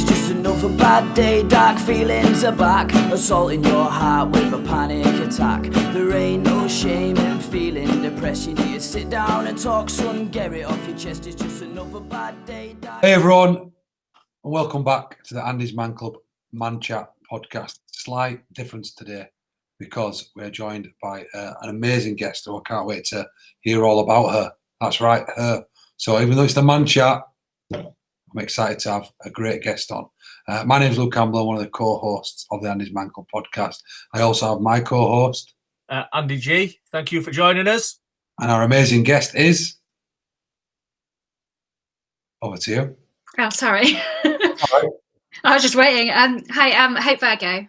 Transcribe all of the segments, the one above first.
it's just another bad day. Dark feelings are back, assaulting your heart with a panic attack. There ain't no shame in feeling depressed. You need to sit down and talk, son, get it off your chest. It's just another bad day. Hey everyone, and welcome back to the Andy's Man Club Man Chat podcast. Slight difference today because we're joined by an amazing guest who I can't wait to hear all about her. That's right, her. So even though it's the Man Chat, I'm excited to have a great guest on. My name's Luke Campbell. I'm one of the co-hosts of the Andy's Man Club podcast. I also have my co-host, Andy G. Thank you for joining us. And our amazing guest is... Over to you. Oh, sorry. I was just waiting. Hi, Hope Virgo.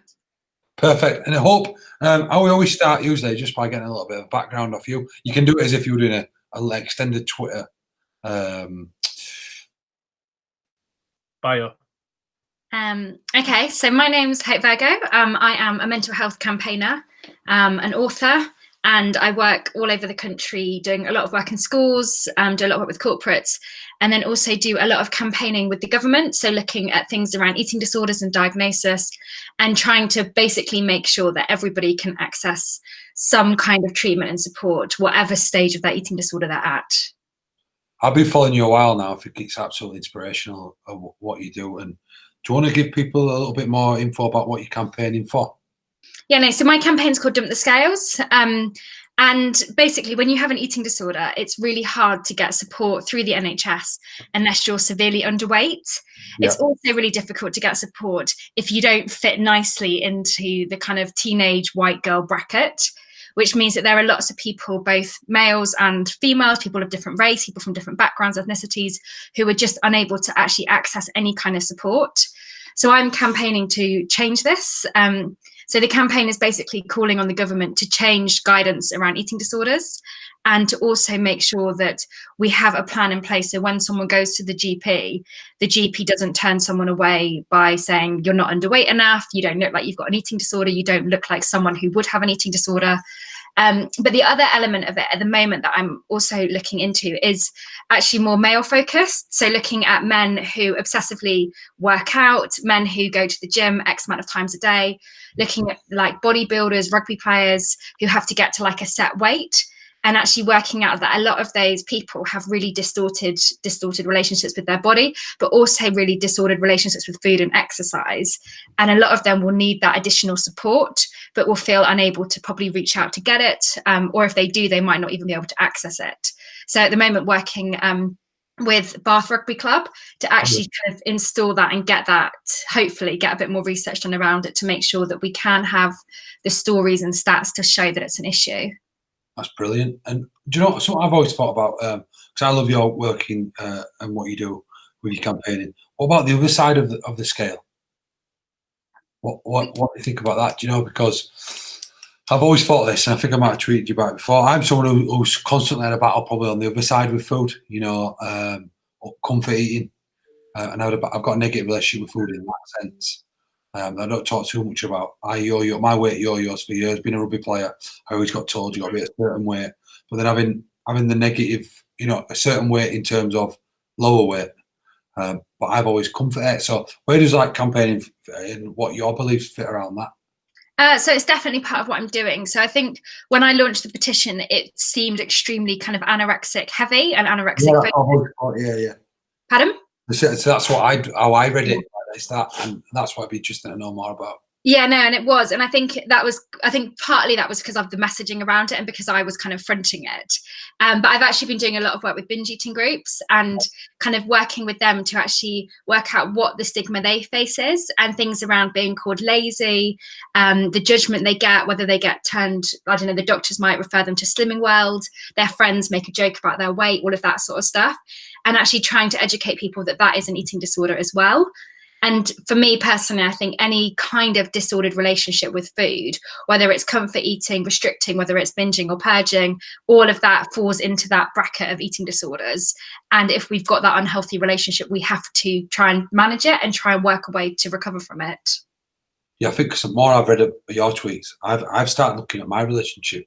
Perfect. And I hope, I always start usually just by getting a little bit of background off you. You can do it as if you were doing an extended Twitter bio. Okay, so my name's Hope Virgo. I am a mental health campaigner, an author, and I work all over the country doing a lot of work in schools, do a lot of work with corporates, and then also do a lot of campaigning with the government. So looking at things around eating disorders and diagnosis and trying to basically make sure that everybody can access some kind of treatment and support, whatever stage of that eating disorder they're at. I've been following you a while now. I think it's absolutely inspirational of what you do. And do you want to give people a little bit more info about what you're campaigning for? Yeah, no, so my campaign's called Dump the Scales. And basically, when you have an eating disorder, it's really hard to get support through the NHS unless you're severely underweight. Yeah. It's also really difficult to get support if you don't fit nicely into the kind of teenage white girl bracket, which means that there are lots of people, both males and females, people of different race, people from different backgrounds, ethnicities, who are just unable to actually access any kind of support. So I'm campaigning to change this. So the campaign is basically calling on the government to change guidance around eating disorders and to also make sure that we have a plan in place. So when someone goes to the GP doesn't turn someone away by saying you're not underweight enough, you don't look like you've got an eating disorder, you don't look like someone who would have an eating disorder. But the other element of it at the moment that I'm also looking into is actually more male focused. So looking at men who obsessively work out, men who go to the gym X amount of times a day, looking at like bodybuilders, rugby players who have to get to like a set weight, and actually working out that a lot of those people have really distorted relationships with their body, but also really disordered relationships with food and exercise. And a lot of them will need that additional support, but will feel unable to probably reach out to get it. Or if they do, they might not even be able to access it. So at the moment, working with Bath Rugby Club to actually kind of install that and get that, hopefully get a bit more research done around it to make sure that we can have the stories and stats to show that it's an issue. That's brilliant. And do you know something I've always thought about? Because I love your working and what you do with your campaigning. What about the other side of the scale? What do you think about that? Do you know? Because I've always thought this, and I think I might have tweeted you about it before. I'm someone who's constantly in a battle, probably on the other side with food. You know, comfort eating, and I've got a negative relationship with food in that sense. I don't talk too much about my weight yo-yos for years. Being a rugby player, I always got told you got to be a certain weight. But then having the negative, you know, a certain weight in terms of lower weight. But I've always comfort it. So where does like campaigning and what your beliefs fit around that? So it's definitely part of what I'm doing. So I think when I launched the petition, it seemed extremely kind of anorexic heavy and anorexic. Yeah. Pardon? So that's how I read it. It's that, and that's what I'd be interested to know more about. Yeah, no, and it was, and I think partly that was because of the messaging around it and because I was kind of fronting it. But I've actually been doing a lot of work with binge eating groups and kind of working with them to actually work out what the stigma they face is and things around being called lazy, the judgment they get, whether they get turned, I don't know, the doctors might refer them to Slimming World, their friends make a joke about their weight, all of that sort of stuff, and actually trying to educate people that that is an eating disorder as well. And for me personally, I think any kind of disordered relationship with food, whether it's comfort eating, restricting, whether it's binging or purging, all of that falls into that bracket of eating disorders. And if we've got that unhealthy relationship, we have to try and manage it and try and work a way to recover from it. Yeah, I think some more I've read your tweets, I've started looking at my relationship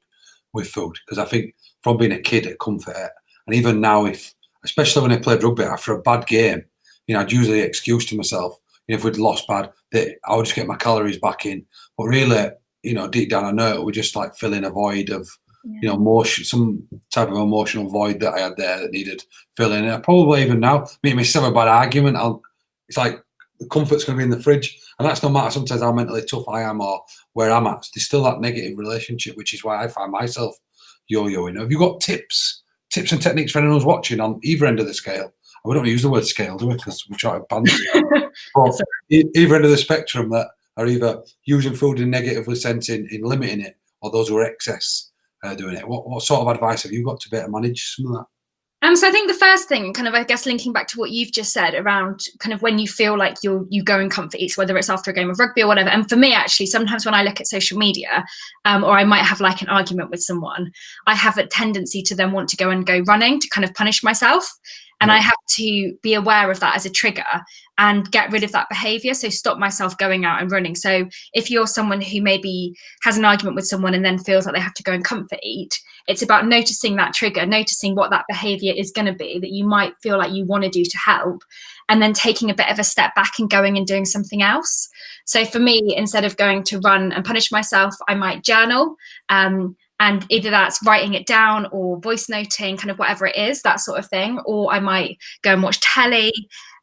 with food, because I think from being a kid at comfort, and even now, especially when I played rugby after a bad game, you know, I'd usually excuse to myself, if we'd lost bad, that I would just get my calories back in. But really, you know, deep down I know it would just like filling a void of, you know, motion, some type of emotional void that I had there that needed filling. And probably even now, me myself a bad argument, it's like the comfort's going to be in the fridge, and that's no matter sometimes how mentally tough I am or where I'm at. There's still that negative relationship, which is why I find myself yo-yoing. Have you got tips and techniques for anyone who's watching on either end of the scale? We don't use the word scale, do we? Because we try to ban it. But either end of the spectrum that are either using food in a negative sense in limiting it, or those who are excess doing it. What sort of advice have you got to better manage some of that? So I think the first thing, kind of, I guess, linking back to what you've just said around kind of when you feel like you go in comfort eats, whether it's after a game of rugby or whatever. And for me, actually, sometimes when I look at social media, or I might have like an argument with someone, I have a tendency to then want to go running to kind of punish myself. And I have to be aware of that as a trigger and get rid of that behavior. So stop myself going out and running. So if you're someone who maybe has an argument with someone and then feels like they have to go and comfort eat, it's about noticing that trigger, noticing what that behavior is going to be that you might feel like you want to do to help, and then taking a bit of a step back and going and doing something else. So for me, instead of going to run and punish myself, I might journal. And either that's writing it down or voice noting, kind of whatever it is, that sort of thing. Or I might go and watch telly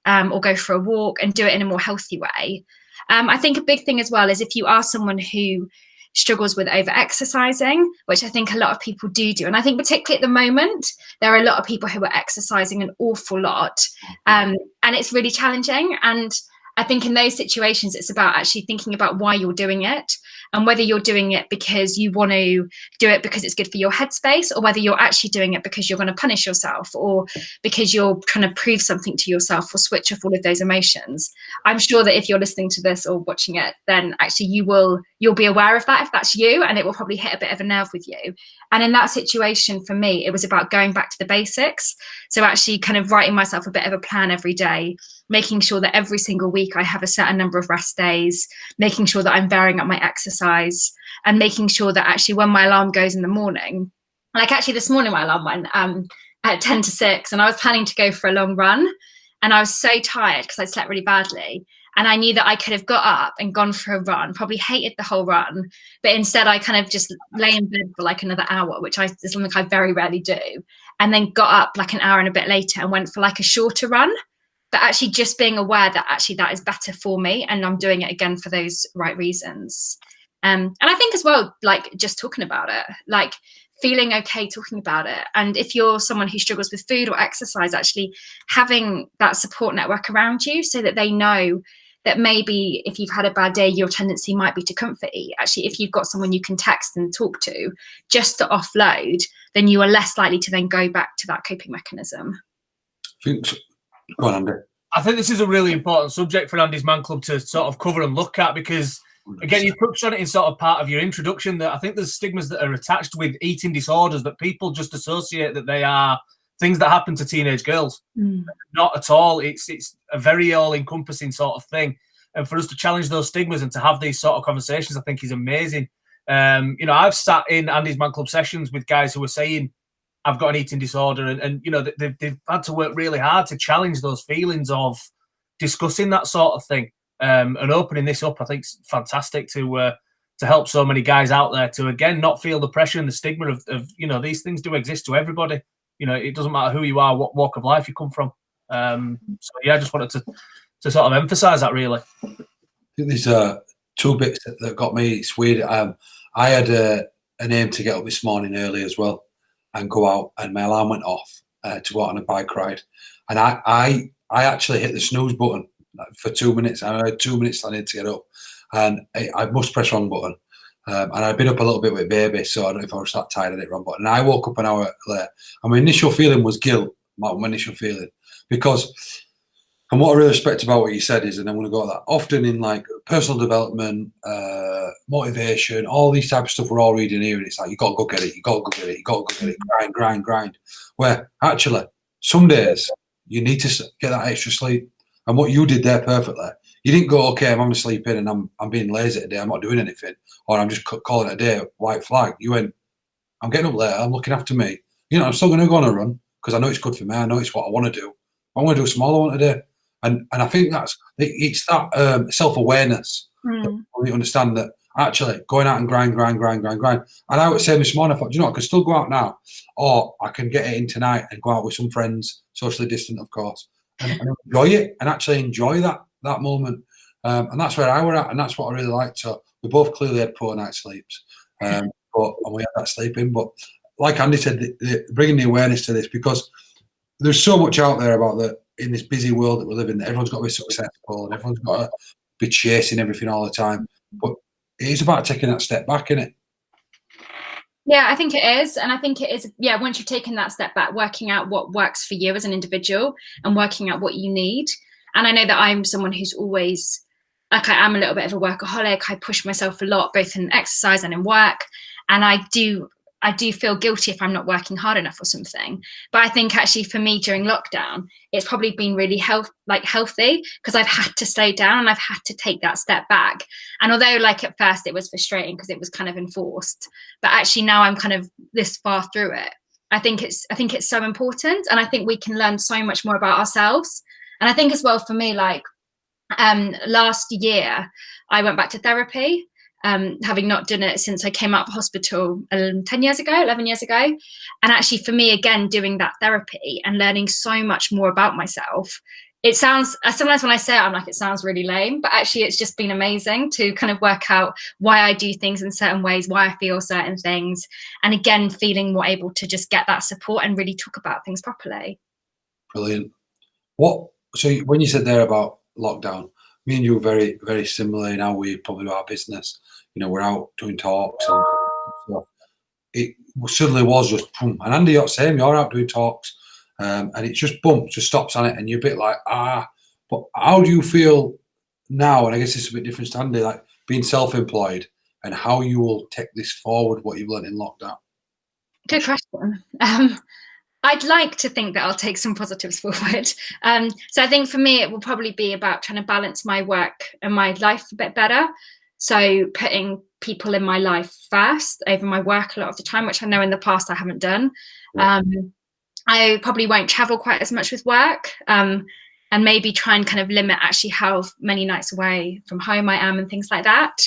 or go for a walk and do it in a more healthy way. I think a big thing as well is if you are someone who struggles with over exercising, which I think a lot of people do. And I think particularly at the moment, there are a lot of people who are exercising an awful lot. And it's really challenging. And I think in those situations, it's about actually thinking about why you're doing it, and whether you're doing it because you want to do it because it's good for your headspace, or whether you're actually doing it because you're going to punish yourself, or because you're trying to prove something to yourself, or switch off all of those emotions. I'm sure that if you're listening to this or watching it, then actually you'll be aware of that if that's you, and it will probably hit a bit of a nerve with you. And in that situation, for me, it was about going back to the basics. So actually kind of writing myself a bit of a plan every day, making sure that every single week I have a certain number of rest days, making sure that I'm varying up my exercise, and making sure that actually when my alarm goes in the morning, like actually this morning my alarm went at 10 to 6, and I was planning to go for a long run, and I was so tired because I slept really badly. And I knew that I could have got up and gone for a run, probably hated the whole run, but instead I kind of just lay in bed for like another hour, which is something I very rarely do, and then got up like an hour and a bit later and went for like a shorter run. But actually just being aware that actually that is better for me, and I'm doing it again for those right reasons. And I think as well, like just talking about it, like feeling okay talking about it. And if you're someone who struggles with food or exercise, actually having that support network around you so that they know that maybe if you've had a bad day, your tendency might be to comfort eat. Actually, if you've got someone you can text and talk to just to offload, then you are less likely to then go back to that coping mechanism. Go on, Andy. I think this is a really important subject for Andy's Man Club to sort of cover and look at, because, again, you touched on it in sort of part of your introduction, that I think there's stigmas that are attached with eating disorders that people just associate that they are things that happen to teenage girls. Not at all. It's a very all-encompassing sort of thing. And for us to challenge those stigmas and to have these sort of conversations, I think is amazing. You know, I've sat in Andy's Man Club sessions with guys who are saying, I've got an eating disorder, and you know, they've had to work really hard to challenge those feelings of discussing that sort of thing. And opening this up, I think, is fantastic to help so many guys out there to, again, not feel the pressure and the stigma of you know, these things do exist to everybody. You know, it doesn't matter who you are, what walk of life you come from. So yeah, I just wanted to sort of emphasise that, really. I think there's two bits that got me. It's weird. I had an aim to get up this morning early as well and go out, and my alarm went off to go out on a bike ride, and I actually hit the snooze button for 2 minutes. I had 2 minutes I needed to get up, and I must press wrong button. And I'd been up a little bit with baby, so I don't know if I was that tired, I hit wrong button. And I woke up an hour later, and my initial feeling was guilt. My initial feeling, because, and what I really respect about what you said is, and I'm going to go at that, often in like personal development, motivation, all these type of stuff we're all reading here, and it's like, you got to go get it, you got to go get it, you got to go get it, grind. Where actually, some days you need to get that extra sleep. And what you did there perfectly, you didn't go, okay, I'm having to sleep in and I'm being lazy today, I'm not doing anything, or I'm just calling it a day, white flag. You went, I'm getting up later, I'm looking after me. You know, I'm still going to go on a run because I know it's good for me. I know it's what I want to do. I want to do a smaller one today. And I think it's that self-awareness. Mm. You understand that actually going out and grind. And I was saying this morning, I thought, you know, I could still go out now, or I can get it in tonight and go out with some friends, socially distant, of course, and enjoy it and actually enjoy that moment. And that's where I were at, and that's what I really liked. So we both clearly had poor night sleeps, and we had that sleeping. But like Andy said, bringing the awareness to this, because there's so much out there about in this busy world that we live in, that everyone's got to be successful and everyone's got to be chasing everything all the time. But it is about taking that step back, isn't it? Yeah, I think it is. And I think it is, yeah, once you've taken that step back, working out what works for you as an individual and working out what you need. And I know that I'm someone who's always, like, I am a little bit of a workaholic. I push myself a lot, both in exercise and in work. And I do feel guilty if I'm not working hard enough or something. But I think actually for me during lockdown, it's probably been really healthy, because I've had to slow down and I've had to take that step back. And although like at first it was frustrating because it was kind of enforced, but actually now I'm kind of this far through it. I think it's so important, and I think we can learn so much more about ourselves. And I think as well for me, like last year I went back to therapy. Having not done it since I came out of hospital 11 years ago. And actually for me, again, doing that therapy and learning so much more about myself, it sounds, sometimes when I say it, I'm like, it sounds really lame, but actually it's just been amazing to kind of work out why I do things in certain ways, why I feel certain things. And again, feeling more able to just get that support and really talk about things properly. Brilliant. So when you said there about lockdown, me and you were very, very similar in how we probably do our business. You know, we're out doing talks, and so it suddenly was just boom. And Andy, you're the same. You're out doing talks, and it just boom, just stops on it, and you're a bit like But how do you feel now? And I guess it's a bit different to Andy, like being self-employed, and how you will take this forward, what you've learned in lockdown. Good question. I'd like to think that I'll take some positives forward. So I think for me, it will probably be about trying to balance my work and my life a bit better. So putting people in my life first over my work a lot of the time, which I know in the past I haven't done. Yeah. I probably won't travel quite as much with work, and maybe try and kind of limit actually how many nights away from home I am and things like that.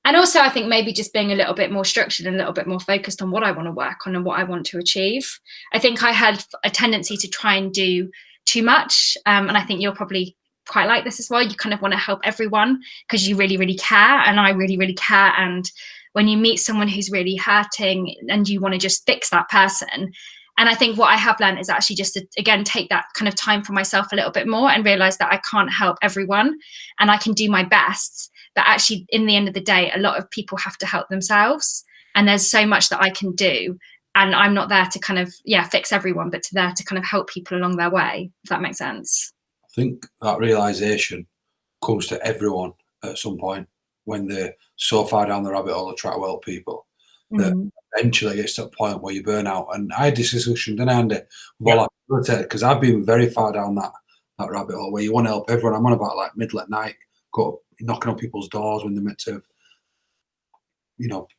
And also, I think maybe just being a little bit more structured and a little bit more focused on what I want to work on and what I want to achieve. I think I had a tendency to try and do too much. And I think you're probably quite like this as well. You kind of want to help everyone because you really, really care. And I really, really care. And when you meet someone who's really hurting and you want to just fix that person. And I think what I have learned is actually just to, again, take that kind of time for myself a little bit more and realize that I can't help everyone and I can do my best. But actually, in the end of the day, a lot of people have to help themselves. And there's so much that I can do. And I'm not there to kind of, fix everyone, but there to kind of help people along their way, if that makes sense. I think that realization comes to everyone at some point when they're so far down the rabbit hole of trying to help people that eventually gets to a point where you burn out. And I had this discussion, didn't I, Andy? Because I've been very far down that rabbit hole where you want to help everyone. I'm on about like middle at night, go knocking on people's doors when they're meant to,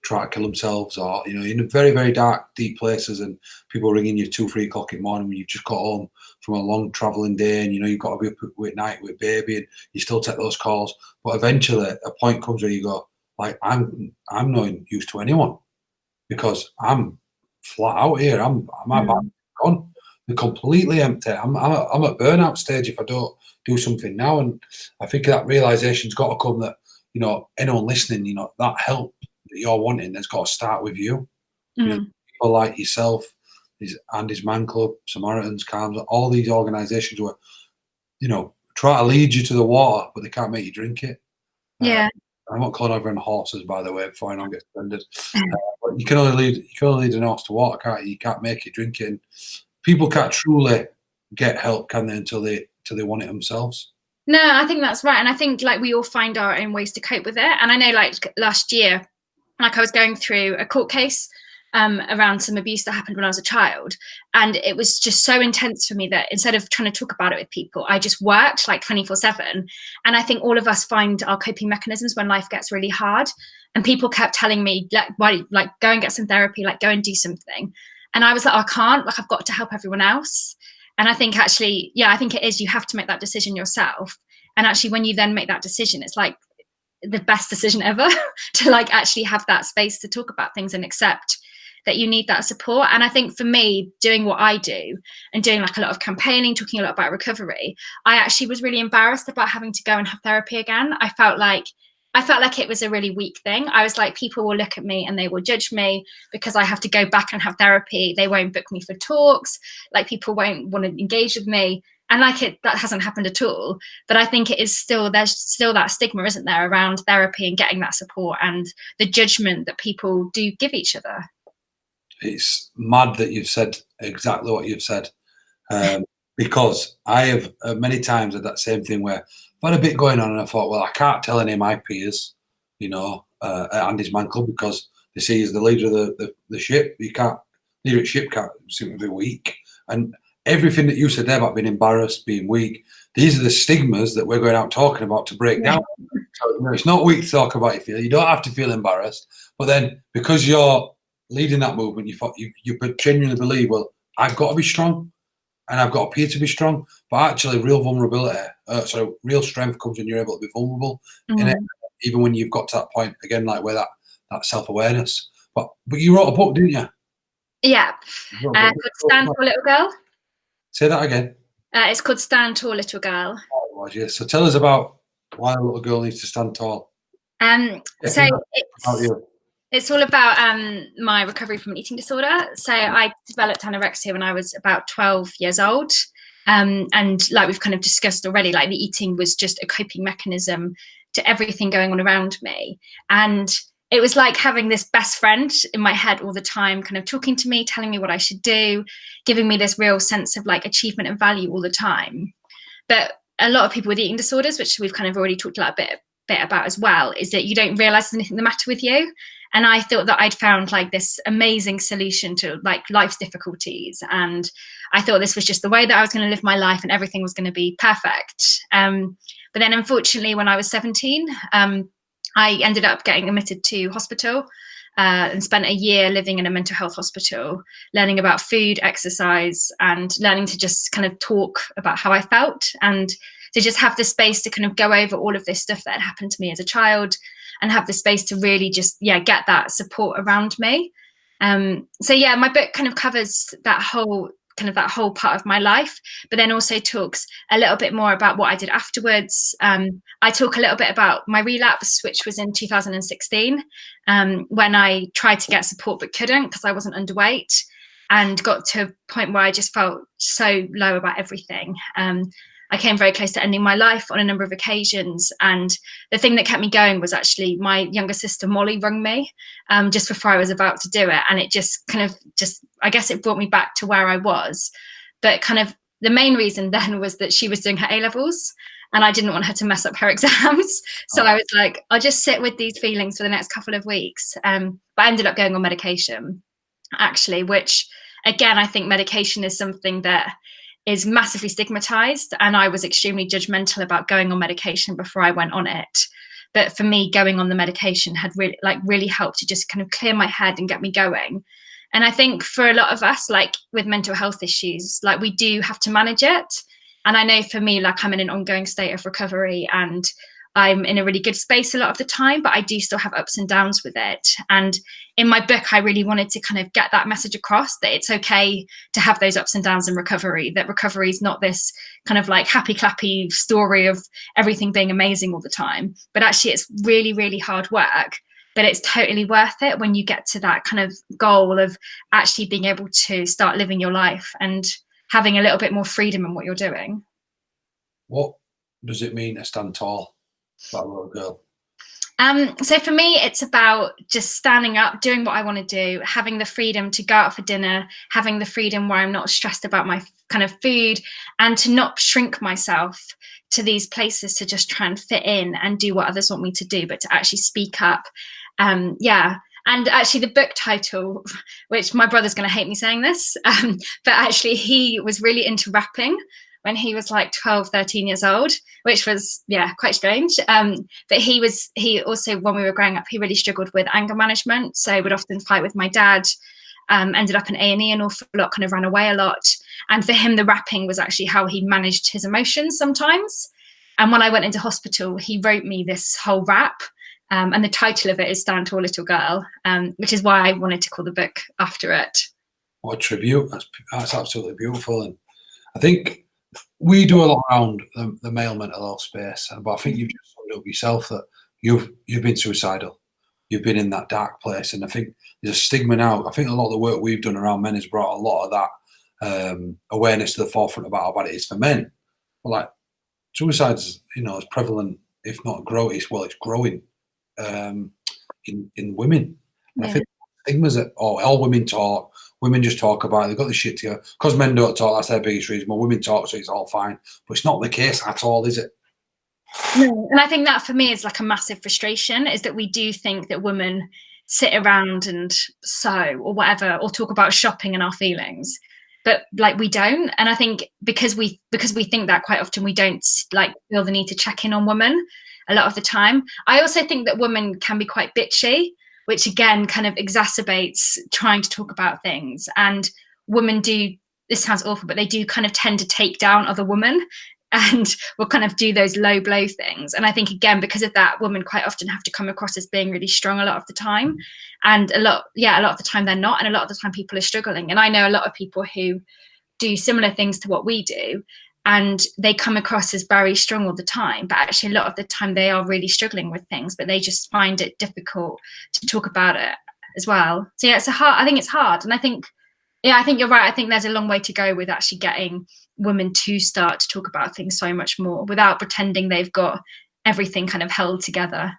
try to kill themselves, or, in very, very dark, deep places, and people ringing you 2-3 o'clock in the morning when you've just got home from a long travelling day, and, you've got to be up at night with baby, and you still take those calls. But eventually a point comes where you go, like, I'm not used to anyone because I'm flat out here. My back's gone. They're completely empty. I'm at burnout stage if I don't do something now. And I think that realization's got to come that, anyone listening, that help that you're wanting has got to start with you. People like yourself, ANDYSMANCLUB, Samaritans, Calms, all these organizations where, try to lead you to the water, but they can't make you drink it. Yeah. I'm not calling everyone horses, by the way, before anyone gets offended. But you can only lead an horse to water, can't you? You can't make it drink it. And people can't truly get help, can they, until they want it themselves. No, I think that's right. And I think like we all find our own ways to cope with it. And I know like last year, like I was going through a court case around some abuse that happened when I was a child. And it was just so intense for me that instead of trying to talk about it with people, I just worked like 24/7. And I think all of us find our coping mechanisms when life gets really hard. And people kept telling me, like go and get some therapy, like go and do something. And I was like, I can't, like I've got to help everyone else. And I think actually, yeah, I think it is, you have to make that decision yourself. And actually when you then make that decision, it's like the best decision ever to like actually have that space to talk about things and accept that you need that support. And I think for me, doing what I do and doing like a lot of campaigning, talking a lot about recovery, I actually was really embarrassed about having to go and have therapy again. I felt like it was a really weak thing. I was like, people will look at me and they will judge me because I have to go back and have therapy. They won't book me for talks. Like people won't want to engage with me. And that hasn't happened at all. But I think there's still that stigma, isn't there, around therapy and getting that support and the judgment that people do give each other. It's mad that you've said exactly what you've said, because I have many times had that same thing where I've had a bit going on and I thought, well, I can't tell any of my peers, at Andy's Man Club because they see you as the leader of the ship. You can't, leader of ship can't seem to be weak. And everything that you said there about being embarrassed, being weak, these are the stigmas that we're going out talking about to break down. So, it's not weak to talk about your feelings. You don't have to feel embarrassed. But then because you're leading that movement, you genuinely believe, well, I've got to be strong and I've got to appear to be strong. But actually real real strength comes when you're able to be vulnerable in it, even when you've got to that point, again, like where that self-awareness. But you wrote a book, didn't you? Yeah. Called Stand Tall Little Girl. Say that again. It's called Stand Tall Little Girl. Oh, it was, yeah. So tell us about why a little girl needs to stand tall. It's all about my recovery from an eating disorder. So I developed anorexia when I was about 12 years old. And like we've kind of discussed already, like the eating was just a coping mechanism to everything going on around me. And it was like having this best friend in my head all the time, kind of talking to me, telling me what I should do, giving me this real sense of like achievement and value all the time. But a lot of people with eating disorders, which we've kind of already talked a bit about as well, is that you don't realize there's anything the matter with you. And I thought that I'd found like this amazing solution to like life's difficulties. And I thought this was just the way that I was going to live my life and everything was going to be perfect. But then unfortunately, when I was 17, I ended up getting admitted to hospital and spent a year living in a mental health hospital, learning about food, exercise, and learning to just kind of talk about how I felt and to just have the space to kind of go over all of this stuff that had happened to me as a child and have the space to really just, get that support around me. My book kind of covers that whole part of my life, but then also talks a little bit more about what I did afterwards. I talk a little bit about my relapse, which was in 2016, when I tried to get support but couldn't because I wasn't underweight and got to a point where I just felt so low about everything. I came very close to ending my life on a number of occasions. And the thing that kept me going was actually my younger sister, Molly, rung me just before I was about to do it. And it I guess it brought me back to where I was. But kind of the main reason then was that she was doing her A-levels and I didn't want her to mess up her exams. So I was like, I'll just sit with these feelings for the next couple of weeks. But I ended up going on medication, actually, which, again, I think medication is something that is massively stigmatized, and I was extremely judgmental about going on medication before I went on it. But for me, going on the medication had really helped to just kind of clear my head and get me going. And I think for a lot of us, like with mental health issues, like we do have to manage it. And I know for me, like I'm in an ongoing state of recovery and I'm in a really good space a lot of the time, but I do still have ups and downs with it. And in my book, I really wanted to kind of get that message across that it's okay to have those ups and downs in recovery, that recovery is not this kind of like happy clappy story of everything being amazing all the time, but actually it's really, really hard work, but it's totally worth it when you get to that kind of goal of actually being able to start living your life and having a little bit more freedom in what you're doing. What does it mean to stand tall? That little girl. So for me, it's about just standing up, doing what I want to do, having the freedom to go out for dinner, having the freedom where I'm not stressed about my kind of food, and to not shrink myself to these places to just try and fit in and do what others want me to do, but to actually speak up. And actually the book title, which my brother's going to hate me saying this, but actually he was really into rapping when he was like 12, 13 years old, which was, quite strange. But he also, when we were growing up, he really struggled with anger management. So would often fight with my dad. ended up in A&E an awful lot, kind of ran away a lot. And for him, the rapping was actually how he managed his emotions sometimes. And when I went into hospital, he wrote me this whole rap. And the title of it is Stand Tall Little Girl, which is why I wanted to call the book after it. What a tribute. That's absolutely beautiful. And I think we do a lot around the male mental health space, but I think you've just summed up yourself that you've been suicidal. You've been in that dark place. And I think there's a stigma now. I think a lot of the work we've done around men has brought a lot of that awareness to the forefront about how bad it is for men. But like suicide's, is prevalent, if not growing. It's growing in women. And I think stigmas that all women talk, women just talk about it, they've got the shit together. Because men don't talk, that's their biggest reason. Well, women talk, so it's all fine. But it's not the case at all, is it? No, and I think that for me is like a massive frustration, is that we do think that women sit around and sew or whatever, or talk about shopping and our feelings, but like we don't. And I think because we think that quite often, we don't like feel the need to check in on women a lot of the time. I also think that women can be quite bitchy, which again kind of exacerbates trying to talk about things. And women do, this sounds awful, but they do kind of tend to take down other women and will kind of do those low blow things. And I think, again, because of that, women quite often have to come across as being really strong a lot of the time. And a lot of the time they're not. And a lot of the time people are struggling. And I know a lot of people who do similar things to what we do, and they come across as very strong all the time. But actually, a lot of the time they are really struggling with things, but they just find it difficult to talk about it as well. So yeah, I think it's hard. And I think you're right. I think there's a long way to go with actually getting women to start to talk about things so much more without pretending they've got everything kind of held together.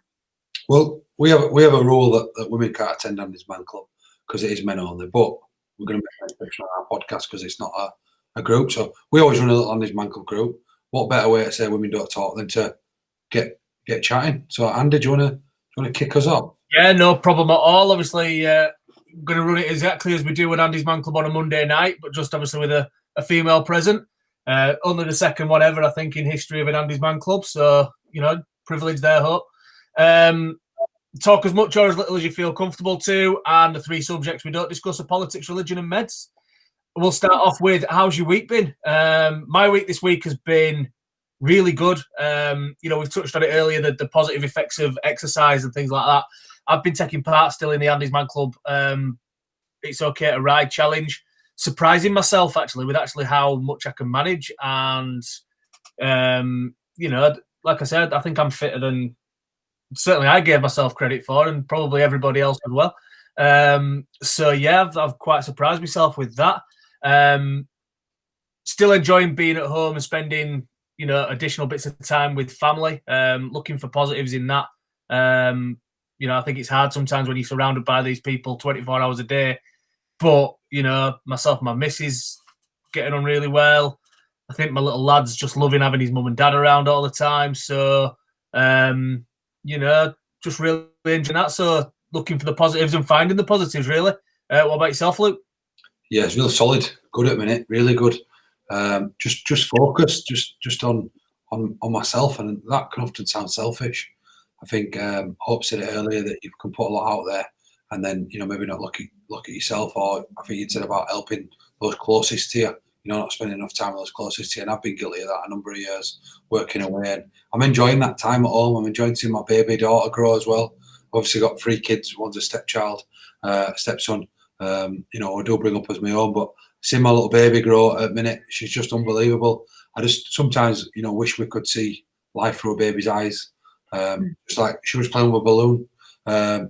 Well, we have a rule that women can't attend Andy's Man Club because it is men only, but we're going to make an exception on our podcast because it's not a group. So we always run a little Andy's Man Club group. What better way to say women don't talk than to get chatting? So Andy, do you want to kick us off? Yeah, no problem at all. Obviously, going to run it exactly as we do with Andy's Man Club on a Monday night, but just obviously with a female present. Only the second one ever, I think, in history of an Andy's Man Club. So, privilege there, hope. Talk as much or as little as you feel comfortable to. And the three subjects we don't discuss are politics, religion and meds. We'll start off with, how's your week been? My week this week has been really good. We've touched on it earlier, the positive effects of exercise and things like that. I've been taking part still in the Andy's Man Club It's Okay to Ride challenge, surprising myself actually with how much I can manage. And, like I said, I think I'm fitter than certainly I gave myself credit for, and probably everybody else as well. So yeah, I've quite surprised myself with that. Still enjoying being at home and spending, additional bits of time with family, looking for positives in that. I think it's hard sometimes when you're surrounded by these people 24 hours a day, but, myself and my missus getting on really well. I think my little lad's just loving having his mum and dad around all the time. So, just really enjoying that. So looking for the positives and finding the positives, really. What about yourself, Luke? Yeah, it's real solid. Good at the minute. Really good. Just focused, just on myself, and that can often sound selfish. I think Hope said it earlier that you can put a lot out there, and then maybe not look at yourself. Or I think you said about helping those closest to you. Not spending enough time with those closest to you. And I've been guilty of that a number of years, working away. And I'm enjoying that time at home. I'm enjoying seeing my baby daughter grow as well. Obviously got 3 kids. One's a stepchild, a stepson. I do bring up as my own, but seeing my little baby grow at a minute, she's just unbelievable. I just sometimes, wish we could see life through a baby's eyes. Just like she was playing with a balloon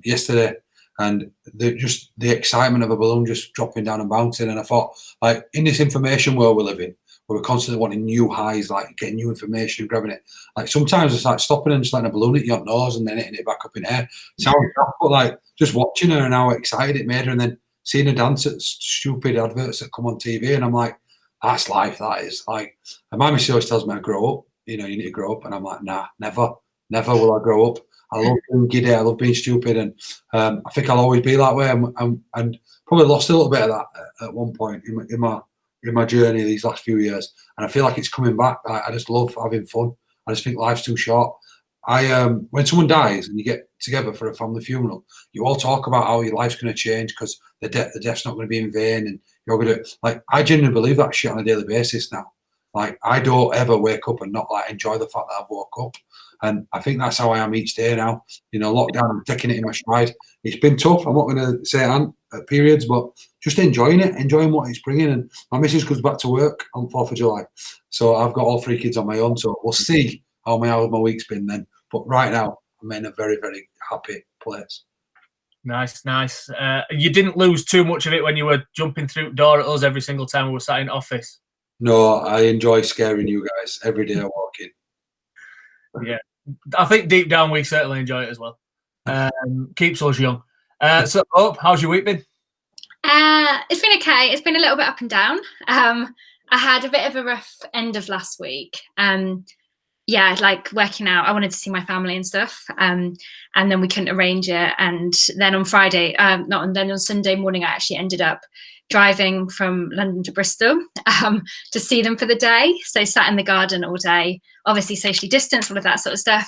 yesterday, and the excitement of a balloon just dropping down and bouncing. And I thought, like, in this information world we live in, where we're constantly wanting new highs, like getting new information and grabbing it, like sometimes it's like stopping and just letting a balloon at your nose and then hitting it back up in air. Sounds tough, but like just watching her and how excited it made her, and then seeing her dance at stupid adverts that come on TV, and I'm like, that's life. That is like, and my mum always tells me I grow up. You need to grow up, and I'm like, nah, never will I grow up. I love being giddy. I love being stupid, and I think I'll always be that way. And probably lost a little bit of that at one point in my journey these last few years. And I feel like it's coming back. I just love having fun. I just think life's too short. when someone dies and you get together for a family funeral, you all talk about how your life's going to change because the death's not going to be in vain, and you're going to, like, I genuinely believe that shit on a daily basis now. Like, I don't ever wake up and not like enjoy the fact that I've woke up, and I think that's how I am each day now. You know, lockdown, I'm taking it in my stride. It's been tough. I'm not going to say at periods, but just enjoying it, enjoying what it's bringing. And my missus goes back to work on 4th of July, so I've got all 3 kids on my own. So we'll see how my week's been then. But right now, I'm in a very, very happy place. Nice. You didn't lose too much of it when you were jumping through the door at us every single time we were sat in office. No, I enjoy scaring you guys every day I walk in. Yeah, I think deep down we certainly enjoy it as well. Keeps us young. So, Hope, how's your week been? It's been okay. It's been a little bit up and down. I had a bit of a rough end of last week. Yeah, like working out. I wanted to see my family and stuff, and then we couldn't arrange it. And then on Friday, then on Sunday morning, I actually ended up driving from London to Bristol to see them for the day. So sat in the garden all day, obviously socially distanced, all of that sort of stuff,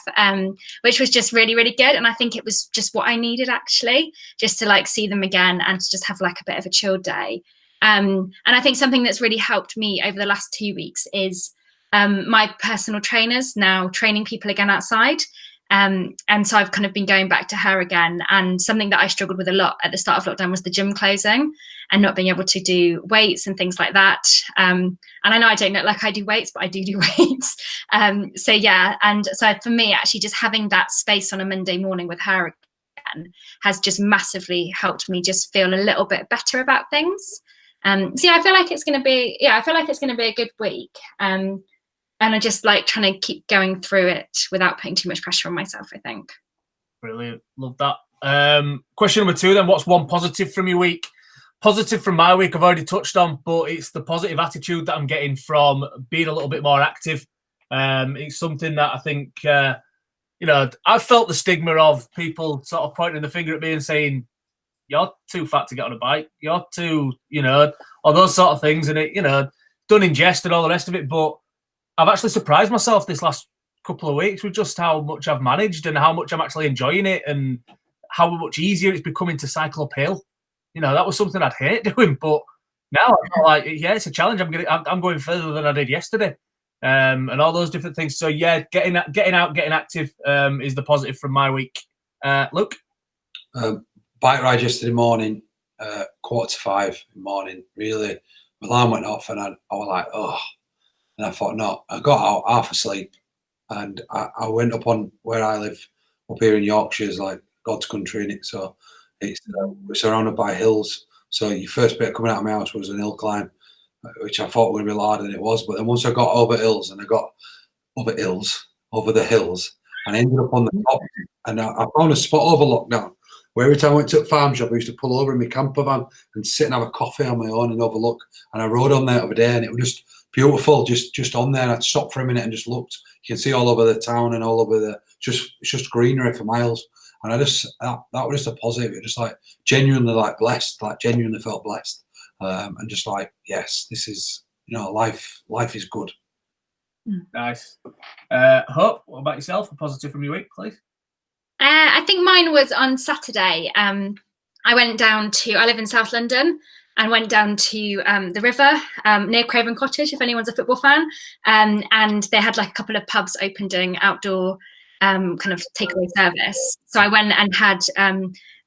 which was just really, really good. And I think it was just what I needed, actually, just to like see them again and to just have like a bit of a chill day. And I think something that's really helped me over the last 2 weeks is my personal trainers now training people again outside. And so I've kind of been going back to her again. And something that I struggled with a lot at the start of lockdown was the gym closing and not being able to do weights and things like that. And I know I don't look like I do weights, but I do weights. So yeah, and so for me, actually just having that space on a Monday morning with her again has just massively helped me just feel a little bit better about things. So yeah, I feel like it's going to be a good week. And I just like trying to keep going through it without putting too much pressure on myself, I think. Brilliant. Love that. Question number 2 then. What's one positive from your week? Positive from my week I've already touched on, but it's the positive attitude that I'm getting from being a little bit more active. It's something that I think, I've felt the stigma of people sort of pointing the finger at me and saying, you're too fat to get on a bike. You're too, all those sort of things. And it, done in jest and all the rest of it. But I've actually surprised myself this last couple of weeks with just how much I've managed and how much I'm actually enjoying it and how much easier it's becoming to cycle uphill. That was something I'd hate doing, but now I feel like, yeah, it's a challenge. I'm going further than I did yesterday, and all those different things. So yeah, getting out, getting active is the positive from my week. Luke? Bike ride yesterday morning, 4:45 in the morning. Really, my alarm went off, and I was like, oh. And I thought, no, I got out half asleep, and I went up on where I live up here in Yorkshire, is like God's country in it. So it's we're surrounded by hills. So your first bit coming out of my house was an hill climb, which I thought would be harder than it was. But then once I got over hills and I got over the hills, and I ended up on the top, and I found a spot over lockdown where every time I went to a farm shop, I used to pull over in my camper van and sit and have a coffee on my own and overlook. And I rode on there the other day, and it was just beautiful, just on there. And I'd stopped for a minute and just looked. You can see all over the town and all over it's just greenery for miles. And I just that was just a positive. It just like genuinely like blessed, like genuinely felt blessed, and just like, yes, this is life is good. Nice. Hope, what about yourself? A positive from your week, please. I think mine was on Saturday. I went down I live in South London, and went down to the river near Craven Cottage, if anyone's a football fan. And they had like a couple of pubs open doing outdoor kind of takeaway service. So I went and had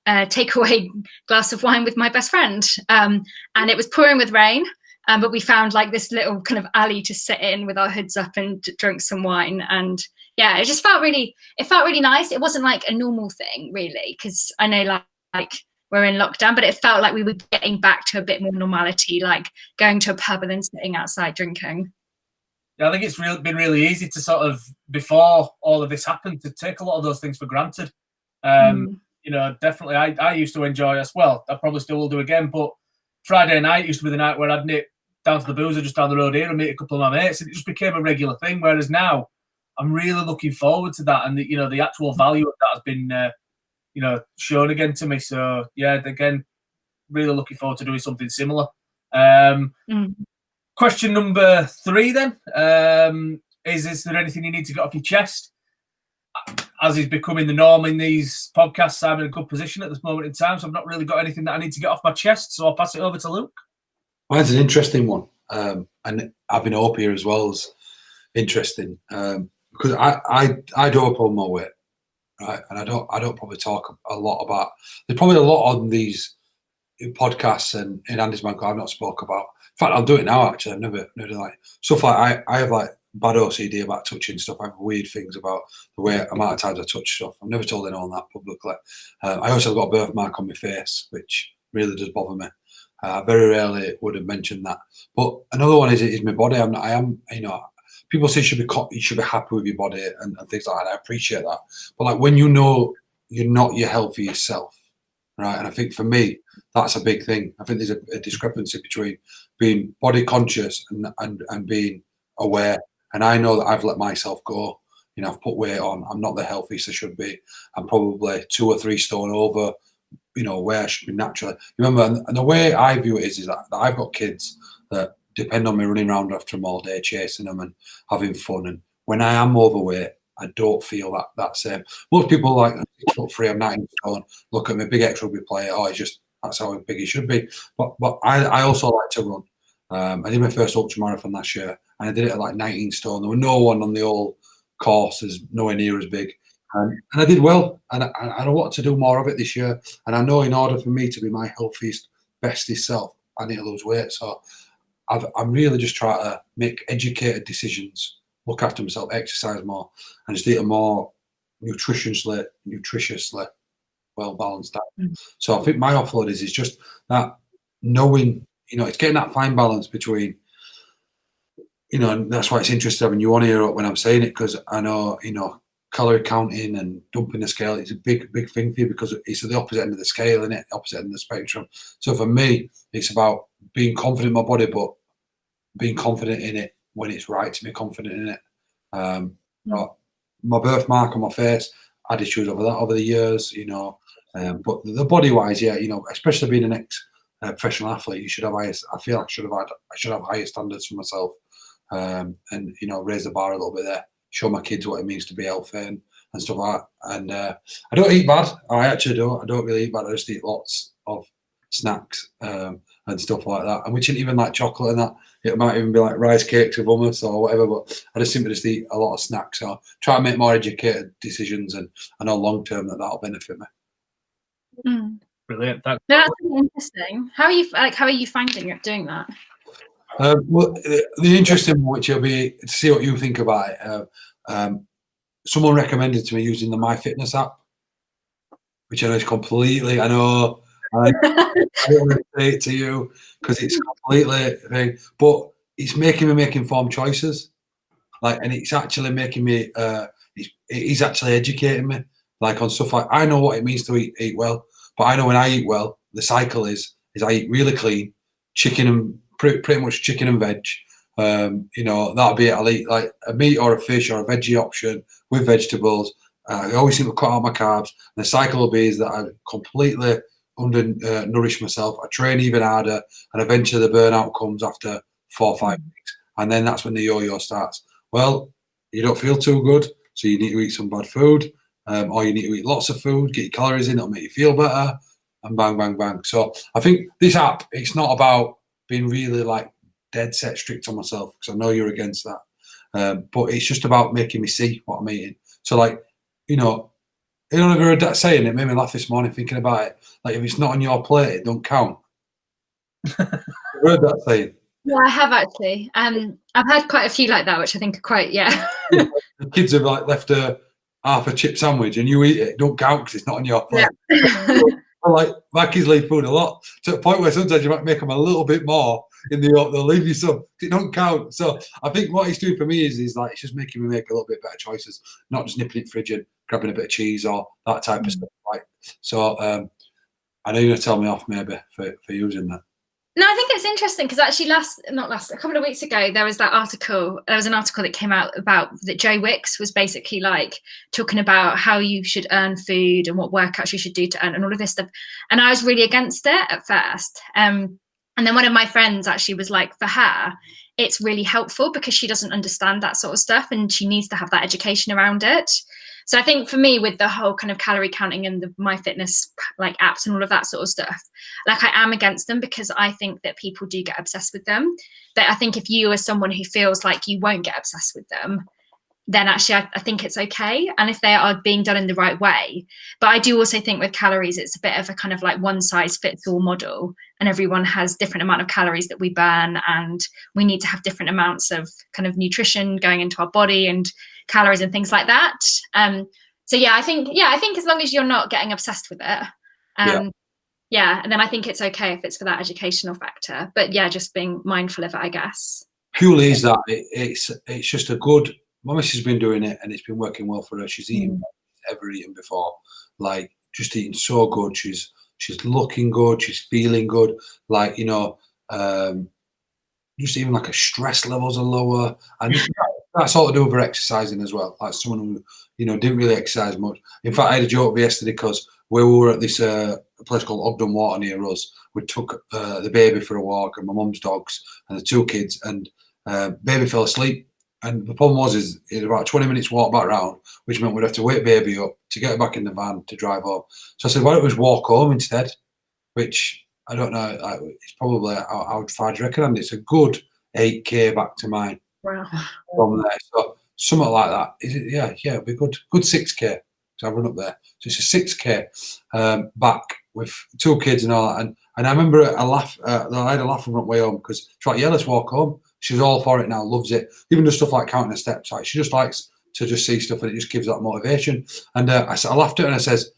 a takeaway glass of wine with my best friend. And it was pouring with rain, but we found like this little kind of alley to sit in with our hoods up and drink some wine. And yeah, it just felt really nice. It wasn't like a normal thing really, because I know like we're in lockdown, but it felt like we were getting back to a bit more normality, like going to a pub and then sitting outside drinking. Yeah, I think it's been really easy to sort of, before all of this happened, to take a lot of those things for granted. Definitely I used to enjoy as well. I probably still will do again, but Friday night used to be the night where I'd nip down to the boozer just down the road here and meet a couple of my mates, and it just became a regular thing. Whereas now I'm really looking forward to that, and the actual value of that has been shown again to me. So yeah, again, really looking forward to doing something similar. Question number 3 then, is there anything you need to get off your chest? as is becoming the norm in these podcasts, I'm in a good position at this moment in time, so I've not really got anything that I need to get off my chest, so I'll pass it over to Luke. Mine's an interesting one, and having hope here as well is interesting, because I do have a problem with my weight, right? And I don't probably talk a lot about. There's probably a lot on these podcasts and in Andy's Man Club I've not spoke about. In fact, I'll do it now. Actually, I've never like stuff like I have like bad OCD about touching stuff. I have weird things about the way amount of times I touch stuff. I've never told anyone that publicly. I also got a birthmark on my face, which really does bother me. I very rarely would have mentioned that. But another one is my body. I am, you know, people say you should be happy with your body and things like that. I appreciate that. But like when you know you're not your healthiest self, right? And I think for me, that's a big thing. I think there's a discrepancy between being body conscious and being aware. And I know that I've let myself go. You know, I've put weight on. I'm not the healthiest I should be. I'm probably 2 or 3 stone over, you know, where I should be naturally. Remember, and the way I view it is that I've got kids that depend on me running around after them all day, chasing them and having fun. And when I am overweight, I don't feel that same. Most people like 6'3", I'm 19 stone. Look at me, big ex-rugby player. Oh, that's how big he should be. But I also like to run. I did my first ultra marathon last year, and I did it at like 19 stone. There was no one on the whole course is nowhere near as big. And I did well, and I want to do more of it this year. And I know in order for me to be my healthiest, bestest self, I need to lose weight. So I'm really just trying to make educated decisions, look after myself, exercise more, and just eat a more nutritiously well-balanced diet. So I think my offload is just that knowing, you know, it's getting that fine balance between, you know, and that's why it's interesting having you on here when I'm saying it, because I know, you know, calorie counting and dumping the scale is a big thing for you, because it's at the opposite end of the scale, isn't it? Opposite end of the spectrum. So for me, it's about being confident in my body, but being confident in it when it's right to be confident in it. My birthmark on my face, I had issues over that over the years, you know. But the body wise, yeah, you know, especially being an ex-professional athlete, you should have I feel like I should have higher standards for myself, and you know, raise the bar a little bit there. Show my kids what it means to be healthy and stuff like that. And I don't eat bad. I actually don't. I don't really eat bad. I just eat lots of snacks and stuff like that. And which isn't even like chocolate and that. It might even be like rice cakes with hummus or whatever. But I just simply just eat a lot of snacks. So try to make more educated decisions, and I know long term that'll benefit me. Brilliant. No, that's really interesting. How are you finding it doing that? Well, the interesting one, which will be to see what you think about it. Someone recommended to me using the MyFitness app, which I know is completely. I know I don't want to say it to you because it's completely thing, but it's making me make informed choices. Like, and it's actually making me. It's actually educating me, like on stuff like I know what it means to eat well, but I know when I eat well, the cycle is I eat really clean, chicken and pretty much chicken and veg. You know, that'll be it. I'll eat like a meat or a fish or a veggie option with vegetables. I always seem to cut out my carbs. And the cycle will be is that I completely nourish myself. I train even harder, and eventually the burnout comes after 4 or 5 weeks. And then that's when the yo-yo starts. Well, you don't feel too good, so you need to eat some bad food, or you need to eat lots of food, get your calories in, it'll make you feel better, and bang, bang, bang. So I think this app, it's not about being really like dead set strict on myself, because I know you're against that. But it's just about making me see what I'm eating. So like, you know I've heard that saying, it made me laugh this morning thinking about it. Like, if it's not on your plate, it don't count. I've heard that saying. Yeah, I have actually. I've had quite a few like that, which I think are quite, yeah. The kids have like left half a chip sandwich and you eat it, don't count because it's not on your plate. Yeah. Like, my kids leave food a lot, to the point where sometimes you might make them a little bit more in they'll leave you some. It don't count. So I think what it's doing for me is like, it's just making me make a little bit better choices, not just nipping it fridge and grabbing a bit of cheese or that type of stuff. Like, so I know you're gonna tell me off maybe for using that. No, I think it's interesting because actually a couple of weeks ago, there was an article that came out about that Joe Wicks was basically like talking about how you should earn food and what workouts you should do to earn and all of this stuff. And I was really against it at first. And then one of my friends actually was like, for her, it's really helpful because she doesn't understand that sort of stuff and she needs to have that education around it. So I think for me, with the whole kind of calorie counting and the My Fitness like apps and all of that sort of stuff, like I am against them because I think that people do get obsessed with them. But I think if you are someone who feels like you won't get obsessed with them, then actually I think it's okay. And if they are being done in the right way. But I do also think with calories, it's a bit of a kind of like one size fits all model, and everyone has different amount of calories that we burn, and we need to have different amounts of kind of nutrition going into our body and calories and things like that. So I think as long as you're not getting obsessed with it, and then I think it's okay if it's for that educational factor. But just being mindful of it, I guess. Purely is that it's just a good. My missus has been doing it and it's been working well for her. She's eaten ever eaten before, like just eating so good. She's looking good. She's feeling good. Like, you know, just even like her stress levels are lower, and that's all to do with her exercising as well. Like someone who, you know, didn't really exercise much. In fact, I had a joke yesterday because where we were at this place called Ogden Water near us, we took the baby for a walk and my mum's dogs and the 2 kids, and baby fell asleep. And the problem was, it was about 20 minutes walk back round, which meant we'd have to wake baby up to get her back in the van to drive home. So I said, why don't we just walk home instead? Which I don't know. It's probably, I would find, reckon it's a good 8K back to mine. Wow. From there. So something like that. Is it? Yeah, it'd be good 6K. So I run up there. So it's a 6K back with 2 kids and all that. And I remember I had a laugh on the way home because she's like, let's walk home. She's all for it now, loves it. Even the stuff like counting the steps, like she just likes to just see stuff and it just gives that motivation. And I laughed at her and I says,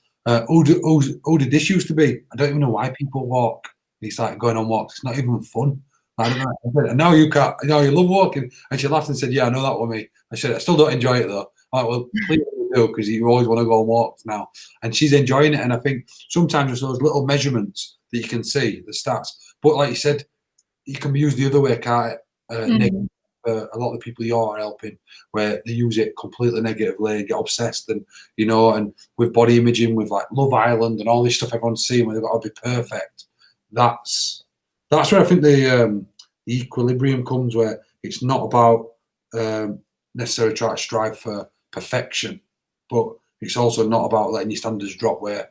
who did this used to be? I don't even know why people walk. It's like going on walks. It's not even fun. I don't know. And now you can't. You love walking. And she laughed and said, "Yeah, I know that with me." I said, "I still don't enjoy it though." I'm like, well, please do, because you always want to go on walks now. And she's enjoying it. And I think sometimes there's those little measurements that you can see, the stats. But like you said, you can be used the other way, can't it? Negative. A lot of the people you're helping, where they use it completely negatively, get obsessed, and and with body imaging, with like Love Island and all this stuff everyone's seeing, where they've got to be perfect. That's where I think the equilibrium comes, where it's not about necessarily trying to strive for perfection, but it's also not about letting your standards drop, where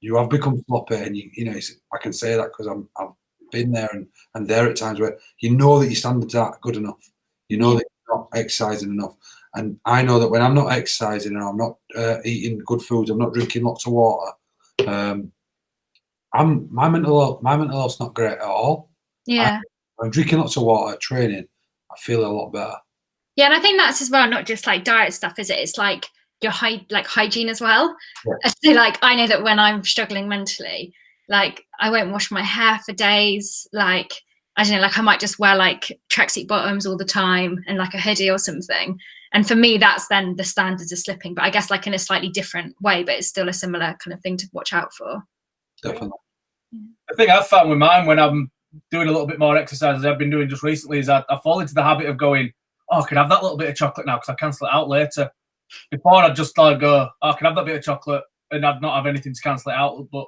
you have become sloppy, and I can say that because I've been there and there at times where you know that your standards aren't good enough, that you're not exercising enough, and I know that when I'm not exercising and I'm not eating good foods, I'm not drinking lots of water, my mental health's not great at all. I'm drinking lots of water, training, I feel a lot better. Yeah, and I think that's as well, not just like diet stuff, is it? It's like your hygiene as well. Yeah. So like I know that when I'm struggling mentally, like I won't wash my hair for days. Like I don't know, like I might just wear like tracksuit bottoms all the time and like a hoodie or something. And for me, that's then the standards are slipping. But I guess like in a slightly different way, but it's still a similar kind of thing to watch out for. Definitely. The thing I've found with mine when I'm doing a little bit more exercise, as I've been doing just recently, is I fall into the habit of going, oh, I can have that little bit of chocolate now because I cancel it out later. Before I'd just go, oh, I can have that bit of chocolate and I'd not have anything to cancel it out. But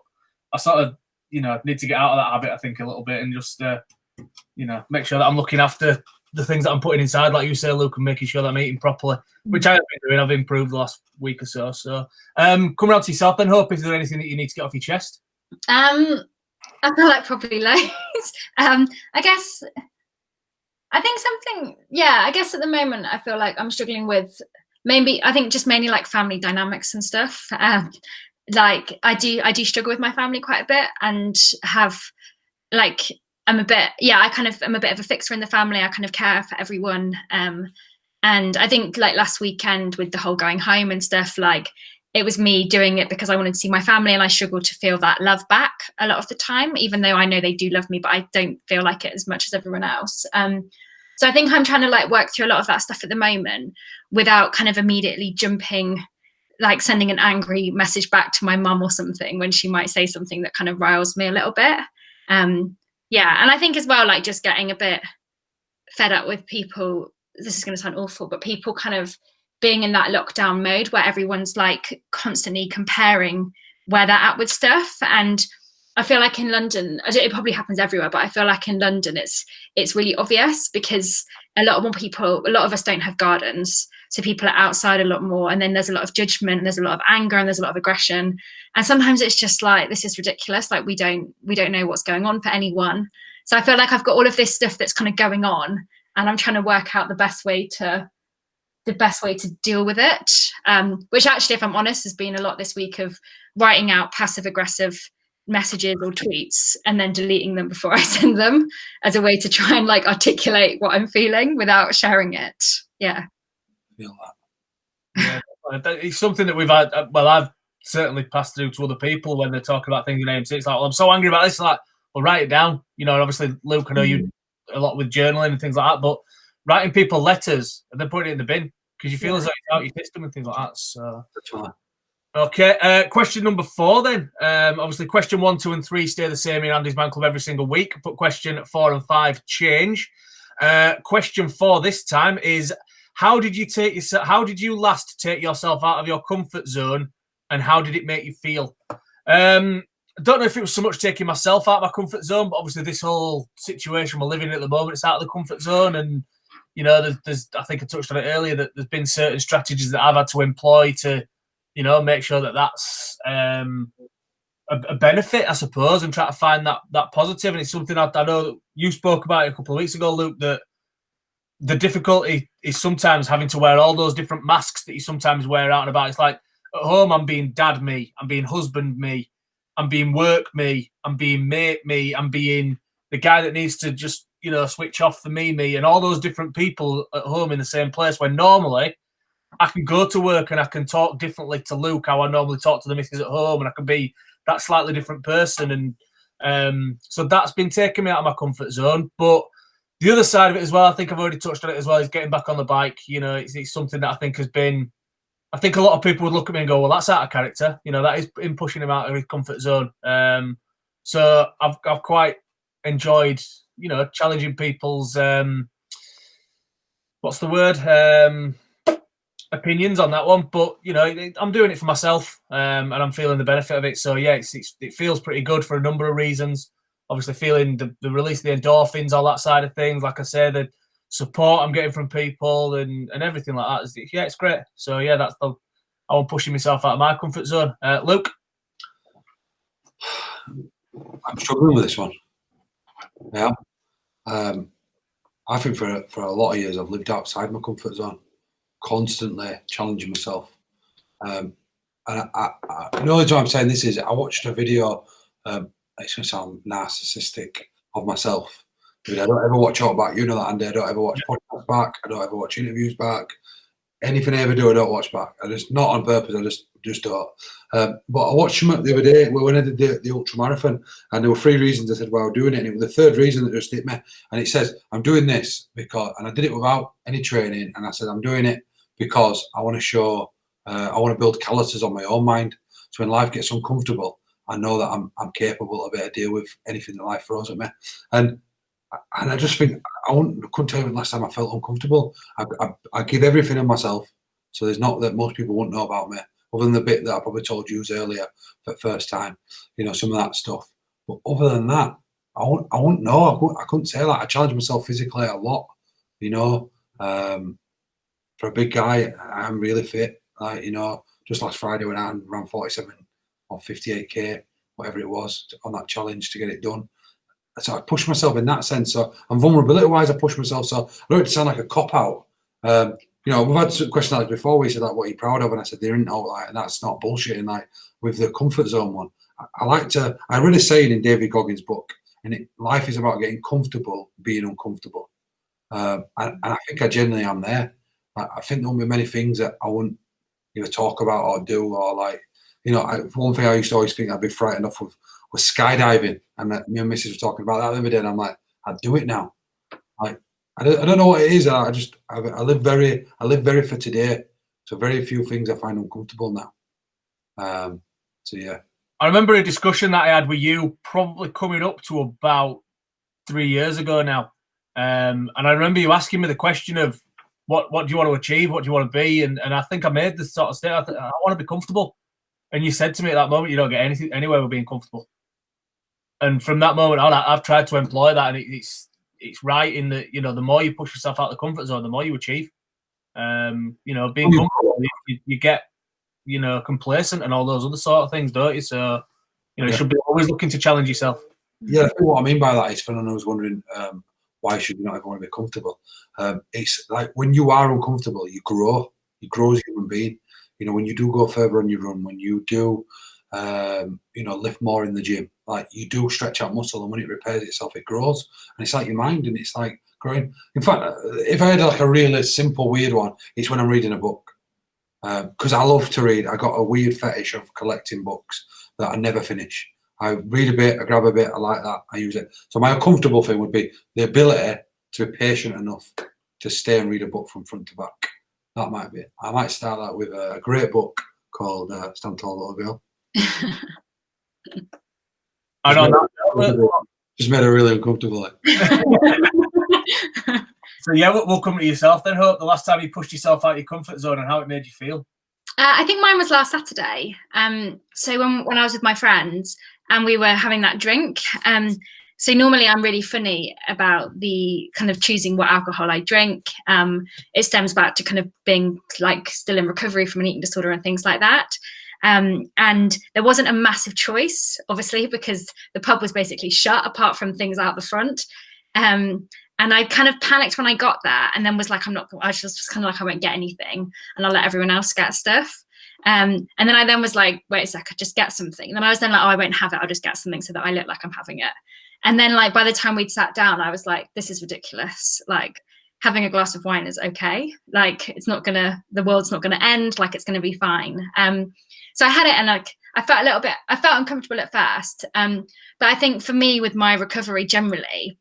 I sort of, need to get out of that habit, I think, a little bit, and just, make sure that I'm looking after the things that I'm putting inside, like you say, Luke, and making sure that I'm eating properly, which I have been doing. I've improved the last week or so. So, come around to yourself then, Hope. Is there anything that you need to get off your chest? I feel like probably loads. I think something, I guess at the moment I feel like I'm struggling with mainly like family dynamics and stuff. Like I do struggle with my family quite a bit, and have like I'm a bit of a fixer in the family. I kind of care for everyone. And I think like last weekend with the whole going home and stuff, like it was me doing it because I wanted to see my family, and I struggle to feel that love back a lot of the time, even though I know they do love me, but I don't feel like it as much as everyone else. So I think I'm trying to like work through a lot of that stuff at the moment without kind of immediately jumping, like sending an angry message back to my mum or something when she might say something that kind of riles me a little bit. And I think as well, like just getting a bit fed up with people, this is going to sound awful, but people kind of being in that lockdown mode where everyone's like constantly comparing where they're at with stuff. And I feel like in London, it probably happens everywhere, but I feel like in London it's really obvious because a lot of us don't have gardens, so people are outside a lot more, and then there's a lot of judgment, and there's a lot of anger, and there's a lot of aggression, and sometimes it's just like, this is ridiculous, like we don't know what's going on for anyone. So I feel like I've got all of this stuff that's kind of going on, and I'm trying to work out the best way to deal with it, which actually, if I'm honest, has been a lot this week of writing out passive aggressive messages or tweets and then deleting them before I send them, as a way to try and like articulate what I'm feeling without sharing it. Yeah. Feel that. Yeah, it's something that we've had. Well, I've certainly passed through to other people when they're talking about things in AMC. It's like, well, I'm so angry about this. Like, well, write it down. You know, and obviously, Luke, I know you do a lot with journaling and things like that, but writing people letters and then putting it in the bin because you feel as though it's out your system and things like that. So That's fine. Okay, question number 4 then. Obviously, question 1, 2, and 3 stay the same in Andy's Man Club every single week, but question 4 and 5 change. Question 4 this time is, how did you last take yourself out of your comfort zone, and how did it make you feel? I don't know if it was so much taking myself out of my comfort zone, but obviously this whole situation we're living in at the moment, it's out of the comfort zone, and you know, there's I think I touched on it earlier, that there's been certain strategies that I've had to employ to, you know, make sure that that's a benefit, I suppose, and try to find that positive. And it's something I know that you spoke about it a couple of weeks ago, Luke, that the difficulty is sometimes having to wear all those different masks that you sometimes wear out and about. It's like, at home, I'm being dad me, I'm being husband me, I'm being work me, I'm being mate me, I'm being the guy that needs to just, you know, switch off for me, and all those different people at home in the same place, when normally I can go to work and I can talk differently to Luke, how I normally talk to the missus at home, and I can be that slightly different person. And so that's been taking me out of my comfort zone. But the other side of it as well, I think I've already touched on it as well, is getting back on the bike. You know, it's something that I think has been, I think a lot of people would look at me and go, well, that's out of character. You know, that is him pushing him out of his comfort zone. So I've quite enjoyed, you know, challenging people's, what's the word? Opinions on that one, but you know, I'm doing it for myself, and I'm feeling the benefit of it. So yeah, it feels pretty good for a number of reasons. Obviously, feeling the release of the endorphins, all that side of things. Like I said, the support I'm getting from people and everything like that. Yeah, it's great. So yeah, that's I'm pushing myself out of my comfort zone. Luke, I'm struggling with this one. Yeah, I think for a lot of years I've lived outside my comfort zone, constantly challenging myself. And I the only time I'm saying this is I watched a video, it's going to sound narcissistic, of myself. I mean, I don't ever watch Out Back, you know that, Andy. I don't ever watch podcasts back. I don't ever watch interviews back. Anything I ever do, I don't watch back. I just, not on purpose, I just don't. But I watched them the other day when I did the ultra marathon, and there were 3 reasons I said why I was doing it, and it was the third reason that just hit me. And it says, I'm doing this because, and I did it without any training, and I said, I'm doing it because I want to show, I want to build calluses on my own mind. So when life gets uncomfortable, I know that I'm capable of it to deal with anything that life throws at me. And I just think, I couldn't tell you when last time I felt uncomfortable. I give everything of myself, so there's not that most people won't know about me, other than the bit that I probably told you earlier for the first time, you know, some of that stuff. But other than that, I won't know. I couldn't say that. I challenge myself physically a lot, you know. For a big guy, I'm really fit. Like, you know, just last Friday when I ran 47 or 58k, whatever it was, on that challenge to get it done. So I push myself in that sense. So I'm vulnerability-wise, I push myself. So I don't want it to sound like a cop-out. You know, we've had some questions like this before. We said, like, what are you proud of? And I said, there isn't no, like, and that's not bullshitting. Like, with the comfort zone one, I read a saying in David Goggins' book, and life is about getting comfortable being uncomfortable. And I think I genuinely am there. I think there won't be many things that I wouldn't either talk about or do, or like, you know, one thing I used to always think I'd be frightened of was skydiving, and me and Mrs. were talking about that the other day, and I'm like, I'd do it now. Like, I don't know what it is. I live very for today. So very few things I find uncomfortable now. So yeah. I remember a discussion that I had with you probably coming up to about 3 years ago now, and I remember you asking me the question of what do you want to achieve, what do you want to be, and I think I made this sort of statement. I want to be comfortable, and you said to me at that moment, you don't get anywhere with being comfortable. And from that moment on, I've tried to employ that, and it's right in that, you know, the more you push yourself out of the comfort zone, the more you achieve. You know, being comfortable, you get, you know, complacent and all those other sort of things, don't you? So, you know, you should be always looking to challenge yourself. Yeah, I think what I mean by that is, for anyone who's wondering, why should you not ever want to be comfortable? It's like when you are uncomfortable, you grow as a human being. You know, when you do go further on your run, when you do, you know, lift more in the gym, like you do stretch out muscle, and when it repairs itself, it grows. And it's like your mind, and it's like growing. In fact, if I had like a really simple, weird one, it's when I'm reading a book. Because I love to read. I got a weird fetish of collecting books that I never finish. I read a bit, I grab a bit, I like that, I use it. So my uncomfortable thing would be the ability to be patient enough to stay and read a book from front to back. That might be it. I might start that with a great book called Stand Tall Little Girl. I don't know. Just made her really uncomfortable. So yeah, we'll come to yourself then, Hope. The last time you pushed yourself out of your comfort zone and how it made you feel. I think mine was last Saturday. So when I was with my friends and we were having that drink, so normally I'm really funny about the kind of choosing what alcohol I drink. It stems back to kind of being like still in recovery from an eating disorder and things like that. And there wasn't a massive choice, obviously, because the pub was basically shut apart from things out the front. And I kind of panicked when I got there, and then was like, I was just kind of like, I won't get anything, and I'll let everyone else get stuff. And then I was like, wait a sec, I'll just get something. And then I was then like, oh, I won't have it. I'll just get something so that I look like I'm having it. And then like by the time we'd sat down, I was like, this is ridiculous. Like having a glass of wine is okay. Like the world's not gonna end. Like it's gonna be fine. So I had it, and like I felt uncomfortable at first. But I think for me with my recovery generally,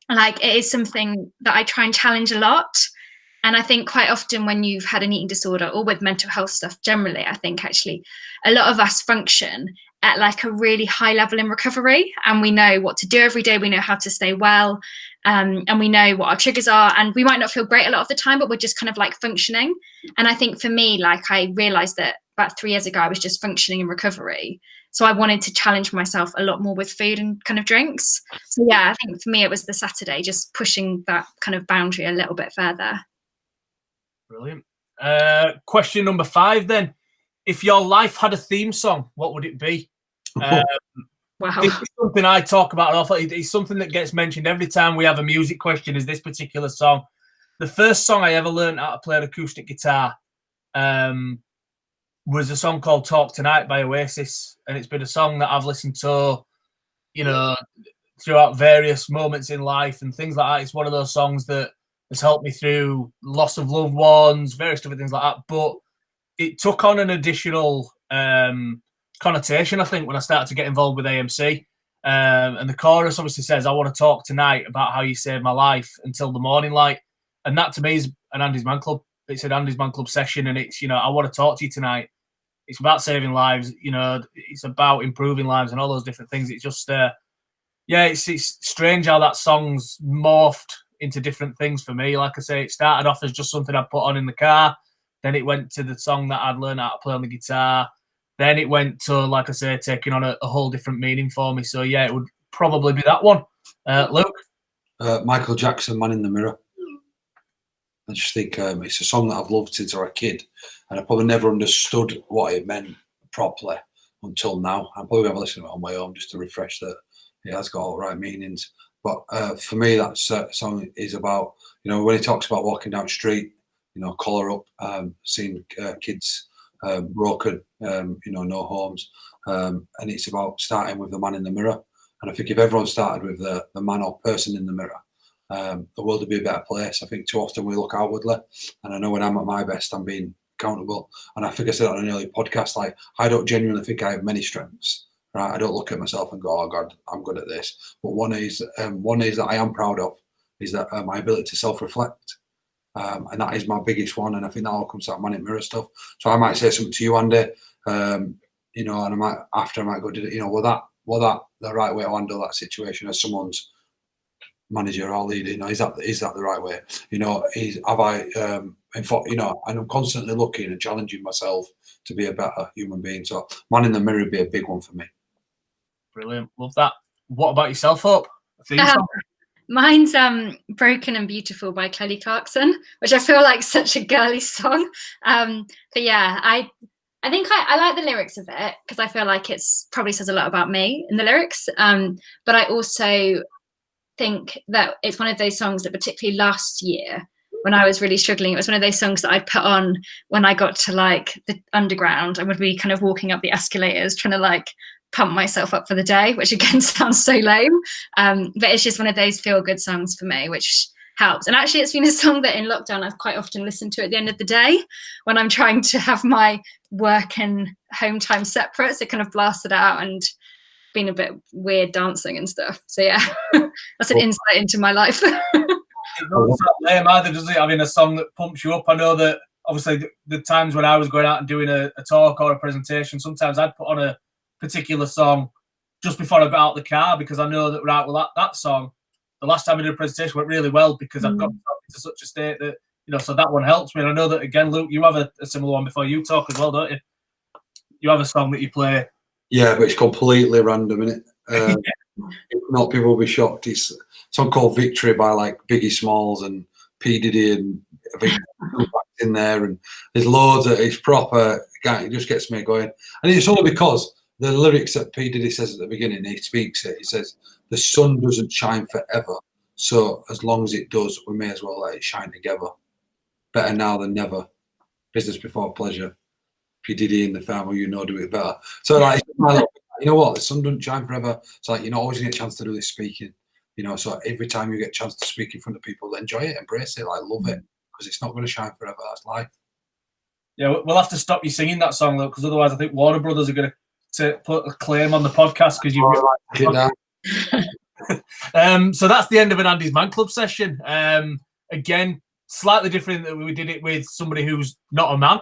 like it is something that I try and challenge a lot. And I think quite often when you've had an eating disorder or with mental health stuff generally, I think actually a lot of us function at like a really high level in recovery, and we know what to do every day. We know how to stay well, and we know what our triggers are, and we might not feel great a lot of the time, but we're just kind of like functioning. And I think for me, like I realized that about 3 years ago, I was just functioning in recovery. So I wanted to challenge myself a lot more with food and kind of drinks. So yeah, I think for me, it was the Saturday, just pushing that kind of boundary a little bit further. Brilliant. Question number 5 then. If your life had a theme song, what would it be? Wow. This is something I talk about an awful lot. It's something that gets mentioned every time we have a music question, is this particular song. The first song I ever learned how to play an acoustic guitar was a song called Talk Tonight by Oasis. And it's been a song that I've listened to, you know, throughout various moments in life and things like that. It's one of those songs that has helped me through loss of loved ones, various different things like that. But it took on an additional connotation, I think, when I started to get involved with AMC. And the chorus obviously says, I want to talk tonight about how you saved my life until the morning light. And that to me is an Andy's Man Club. It's an Andy's Man Club session, and it's, you know, I want to talk to you tonight. It's about saving lives, you know, it's about improving lives and all those different things. It's just, yeah, it's strange how that song's morphed into different things for me. Like I say, it started off as just something I'd put on in the car. Then it went to the song that I'd learned how to play on the guitar. Then it went to, like I say, taking on a whole different meaning for me. So, yeah, it would probably be that one. Luke? Michael Jackson, Man in the Mirror. I just think it's a song that I've loved since I was a kid, and I probably never understood what it meant properly until now. I'm probably going to listen to it on my own just to refresh that it has got all the right meanings. But for me, that song is about, you know, when he talks about walking down the street, you know, collar up, seeing kids broken, you know, no homes. And it's about starting with the man in the mirror. And I think if everyone started with the man or person in the mirror, the world would be a better place. I think too often we look outwardly, and I know when I'm at my best, I'm being accountable. And I think I said on an earlier podcast, like, I don't genuinely think I have many strengths, right? I don't look at myself and go, oh God, I'm good at this. But one is that I am proud of is that my ability to self-reflect. And that is my biggest one. And I think that all comes out of man in mirror stuff. So I might say something to you, Andy, you know, and I might go, you know, was that the right way to handle that situation as someone's manager or leader? You know, is that the right way? You know, you know, and I'm constantly looking and challenging myself to be a better human being. So man in the mirror would be a big one for me. Brilliant. Love that. What about yourself, Hope? Mine's Broken and Beautiful by Kelly Clarkson, which I feel like such a girly song. But yeah, I think I like the lyrics of it because I feel like it's probably says a lot about me in the lyrics. But I also think that it's one of those songs that particularly last year when I was really struggling, it was one of those songs that I'd put on when I got to like the underground and would be kind of walking up the escalators trying to like pump myself up for the day, which again sounds so lame. But it's just one of those feel good songs for me, which helps. And actually it's been a song that in lockdown I've quite often listened to at the end of the day when I'm trying to have my work and home time separate. So kind of blasted out and been a bit weird dancing and stuff. So yeah, that's an insight into my life. It doesn't sound lame either, does it? Having a song that pumps you up. I know that obviously the times when I was going out and doing a talk or a presentation, sometimes I'd put on a particular song just before I got out the car because I know that, right, well, that song, the last time I did a presentation went really well because I've got myself into such a state that, you know, so that one helps me. And I know that, again, Luke, you have a similar one before you talk as well, don't you? You have a song that you play. Yeah, but it's completely random, isn't it? If not, people will be shocked. It's a song called Victory by like Biggie Smalls and P. Diddy and in there, and there's loads of it's proper. It just gets me going, and it's only because the lyrics that P. Diddy says at the beginning, he speaks it. He says, "The sun doesn't shine forever, so as long as it does, we may as well let it shine together. Better now than never. Business before pleasure. P. Diddy and the family, you know, do it better." So like, you know what? The sun doesn't shine forever. It's like you're not always gonna get a chance to do this speaking. You know, so every time you get a chance to speak in front of people, enjoy it, embrace it, like love it, because it's not going to shine forever. That's life. Yeah, we'll have to stop you singing that song though, because otherwise I think Warner Brothers are going to put a claim on the podcast because you've. So that's the end of an Andy's Man Club session. Again, slightly different that we did it with somebody who's not a man,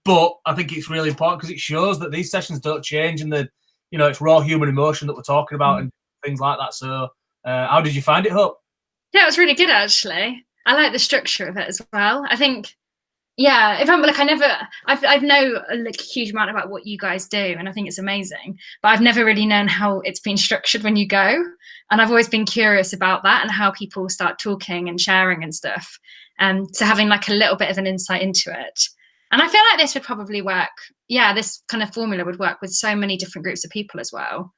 but I think it's really important because it shows that these sessions don't change and that, you know, it's raw human emotion that we're talking about and things like that. So. How did you find it, Hope? Yeah, it was really good actually. I like the structure of it as well. I think, yeah, if I'm like, I've know like a huge amount about what you guys do, and I think it's amazing. But I've never really known how it's been structured when you go, and I've always been curious about that and how people start talking and sharing and stuff. So having like a little bit of an insight into it, and I feel like this would probably work. Yeah, this kind of formula would work with so many different groups of people as well.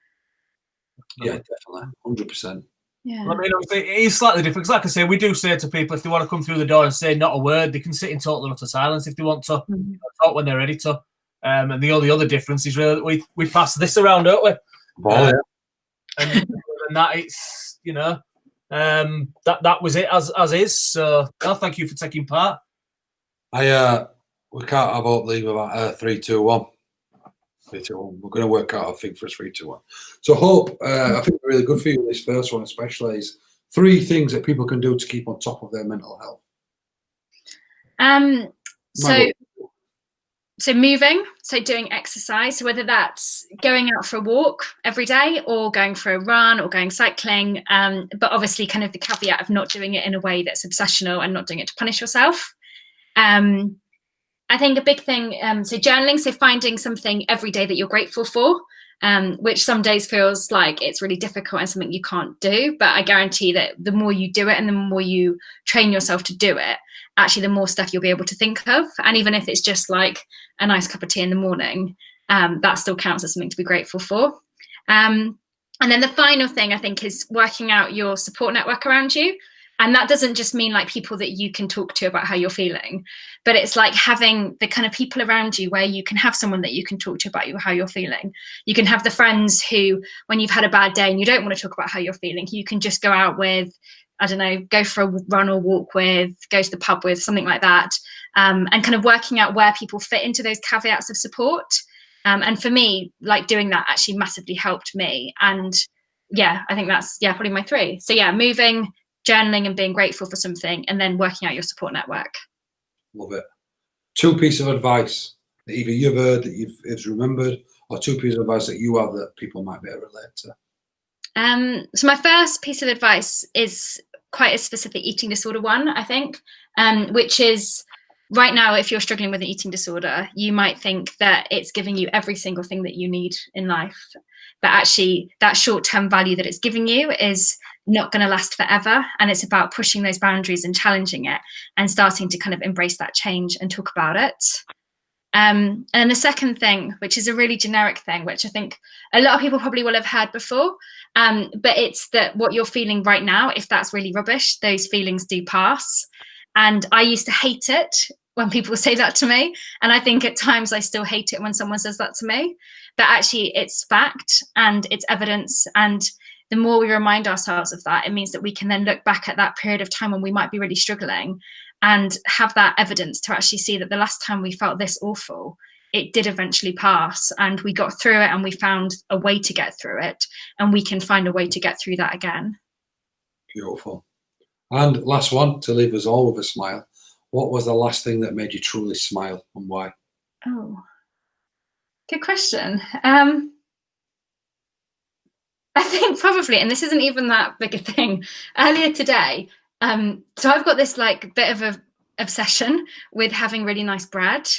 Yeah, definitely, 100%. Yeah. Well, I mean, it is slightly different. Because like I say, we do say to people, if they want to come through the door and say not a word, they can sit in total utter silence if they want to talk when they're ready to. And the only other difference is really that we pass this around, don't we? Yeah. And that it's, you know, that was it as is. So, thank you for taking part. We can't have Hope leave about 3, 2, 1. 3, 2, 1. We're going to work out a thing for a 3, 2, 1. So Hope, I think really good for you. This first one, especially, is 3 things that people can do to keep on top of their mental health. So moving, so doing exercise. So whether that's going out for a walk every day, or going for a run, or going cycling. But obviously, kind of the caveat of not doing it in a way that's obsessional and not doing it to punish yourself. I think a big thing, so journaling, so finding something every day that you're grateful for, which some days feels like it's really difficult and something you can't do. But I guarantee that the more you do it and the more you train yourself to do it, actually the more stuff you'll be able to think of. And even if it's just like a nice cup of tea in the morning, that still counts as something to be grateful for. And then the final thing I think is working out your support network around you. And that doesn't just mean like people that you can talk to about how you're feeling, but it's like having the kind of people around you where you can have someone that you can talk to about how you're feeling. You can have the friends who, when you've had a bad day and you don't want to talk about how you're feeling, you can just go out with, I don't know, go for a run or walk with, go to the pub with, something like that. And kind of working out where people fit into those caveats of support. And for me, like doing that actually massively helped me. And yeah, I think that's, probably my 3. So yeah, moving, journaling and being grateful for something, and then working out your support network. Love it. 2 pieces of advice that either you've heard that you've remembered, or 2 pieces of advice that you have that people might be able to relate to. So my first piece of advice is quite a specific eating disorder one, I think, which is right now, if you're struggling with an eating disorder, you might think that it's giving you every single thing that you need in life. But actually, that short-term value that it's giving you is not going to last forever. And it's about pushing those boundaries and challenging it and starting to kind of embrace that change and talk about it. And then the second thing, which is a really generic thing, which I think a lot of people probably will have heard before, but it's that what you're feeling right now, if that's really rubbish, those feelings do pass. And I used to hate it when people say that to me. And I think at times I still hate it when someone says that to me. But actually it's fact and it's evidence. And the more we remind ourselves of that, it means that we can then look back at that period of time when we might be really struggling and have that evidence to actually see that the last time we felt this awful, it did eventually pass and we got through it and we found a way to get through it, and we can find a way to get through that again. Beautiful. And last one, to leave us all with a smile. What was the last thing that made you truly smile and why? Oh, good question. I think probably, and this isn't even that big a thing, earlier today, so I've got this like bit of a obsession with having really nice bread,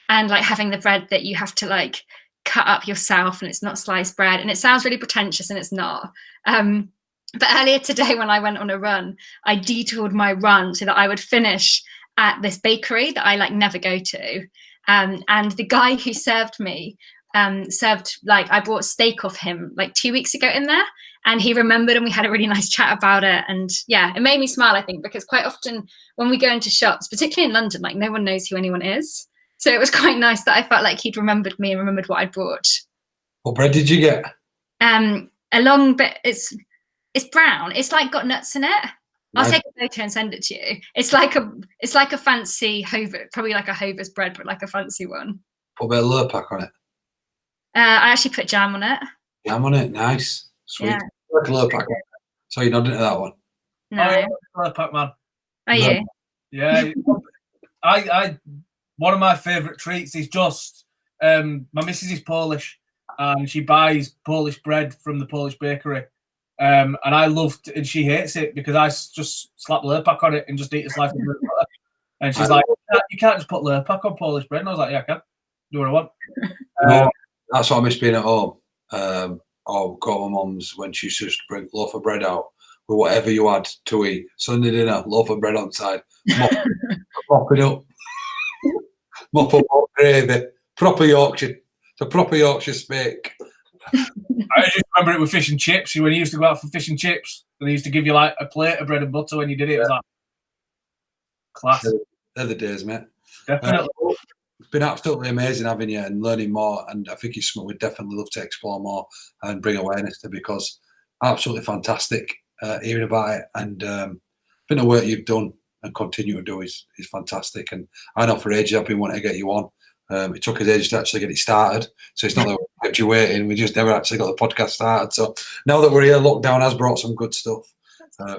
and like having the bread that you have to like cut up yourself and it's not sliced bread, and it sounds really pretentious and it's not. But earlier today when I went on a run, I detoured my run so that I would finish at this bakery that I like never go to. And the guy who served me served, like, I bought steak off him like 2 weeks ago in there, and he remembered and we had a really nice chat about it. And yeah, it made me smile, I think, because quite often when we go into shops, particularly in London, like no one knows who anyone is. So it was quite nice that I felt like he'd remembered me and remembered what I'd brought. What bread did you get? A long bit. It's brown. It's like got nuts in it. Nice. I'll take a photo and send it to you. It's like a fancy Hover, probably like a Hover's bread, but like a fancy one. Put a bit of Lurpak on it. I actually put jam on it. Jam on it, nice, sweet. Yeah. Like Lurpak. So you're not into that one? No. Lurpak, man. Are you? Yeah. I one of my favourite treats is just my missus is Polish and she buys Polish bread from the Polish bakery. And I loved, and she hates it because I just slap Lurpak on it and just eat a slice of bread. And she's like, "You can't just put Lurpak on Polish bread." And I was like, "Yeah, I can. Do what I want." That's what I miss being at home. Or go to my mum's when she used to bring a loaf of bread out with whatever you had to eat. Sunday dinner, loaf of bread on side, mop it up, mop up gravy, proper Yorkshire. It's a proper Yorkshire steak. I just remember it with fish and chips. When you used to go out for fish and chips, and they used to give you like a plate of bread and butter when you did it. It was like class. They're the days, mate. Definitely. It's been absolutely amazing having you and learning more, and I think it's something we'd definitely love to explore more and bring awareness to, because absolutely fantastic hearing about it. And I think the work you've done and continue to do is fantastic. And I know for ages I've been wanting to get you on. It took us ages to actually get it started, so it's not that we kept you waiting. We just never actually got the podcast started. So now that we're here, lockdown has brought some good stuff.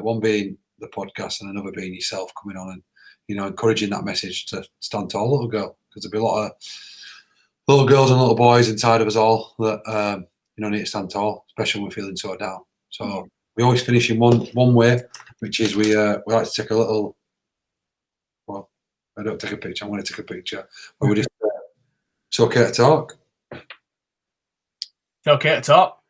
One being the podcast, and another being yourself coming on and, you know, encouraging that message to stand tall, little girl, because there'll be a lot of little girls and little boys inside of us all that you know, need to stand tall, especially when we're feeling so down. So we always finish in one way, which is we like to take a little. Well, I don't take a picture. I'm going to take a picture, but we just. It's okay to talk. It's okay to talk.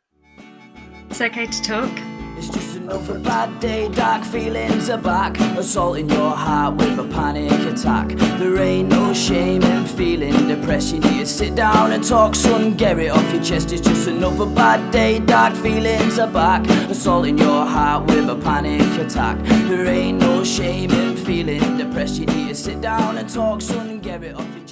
It's okay to talk. It's just another bad day, dark feelings are back, assaulting your heart with a panic attack. There ain't no shame in feeling depressed. You need to sit down and talk, son, get it off your chest. It's just another bad day, dark feelings are back, assaulting your heart with a panic attack. There ain't no shame in feeling depressed. You need to sit down and talk, son, get it off your chest.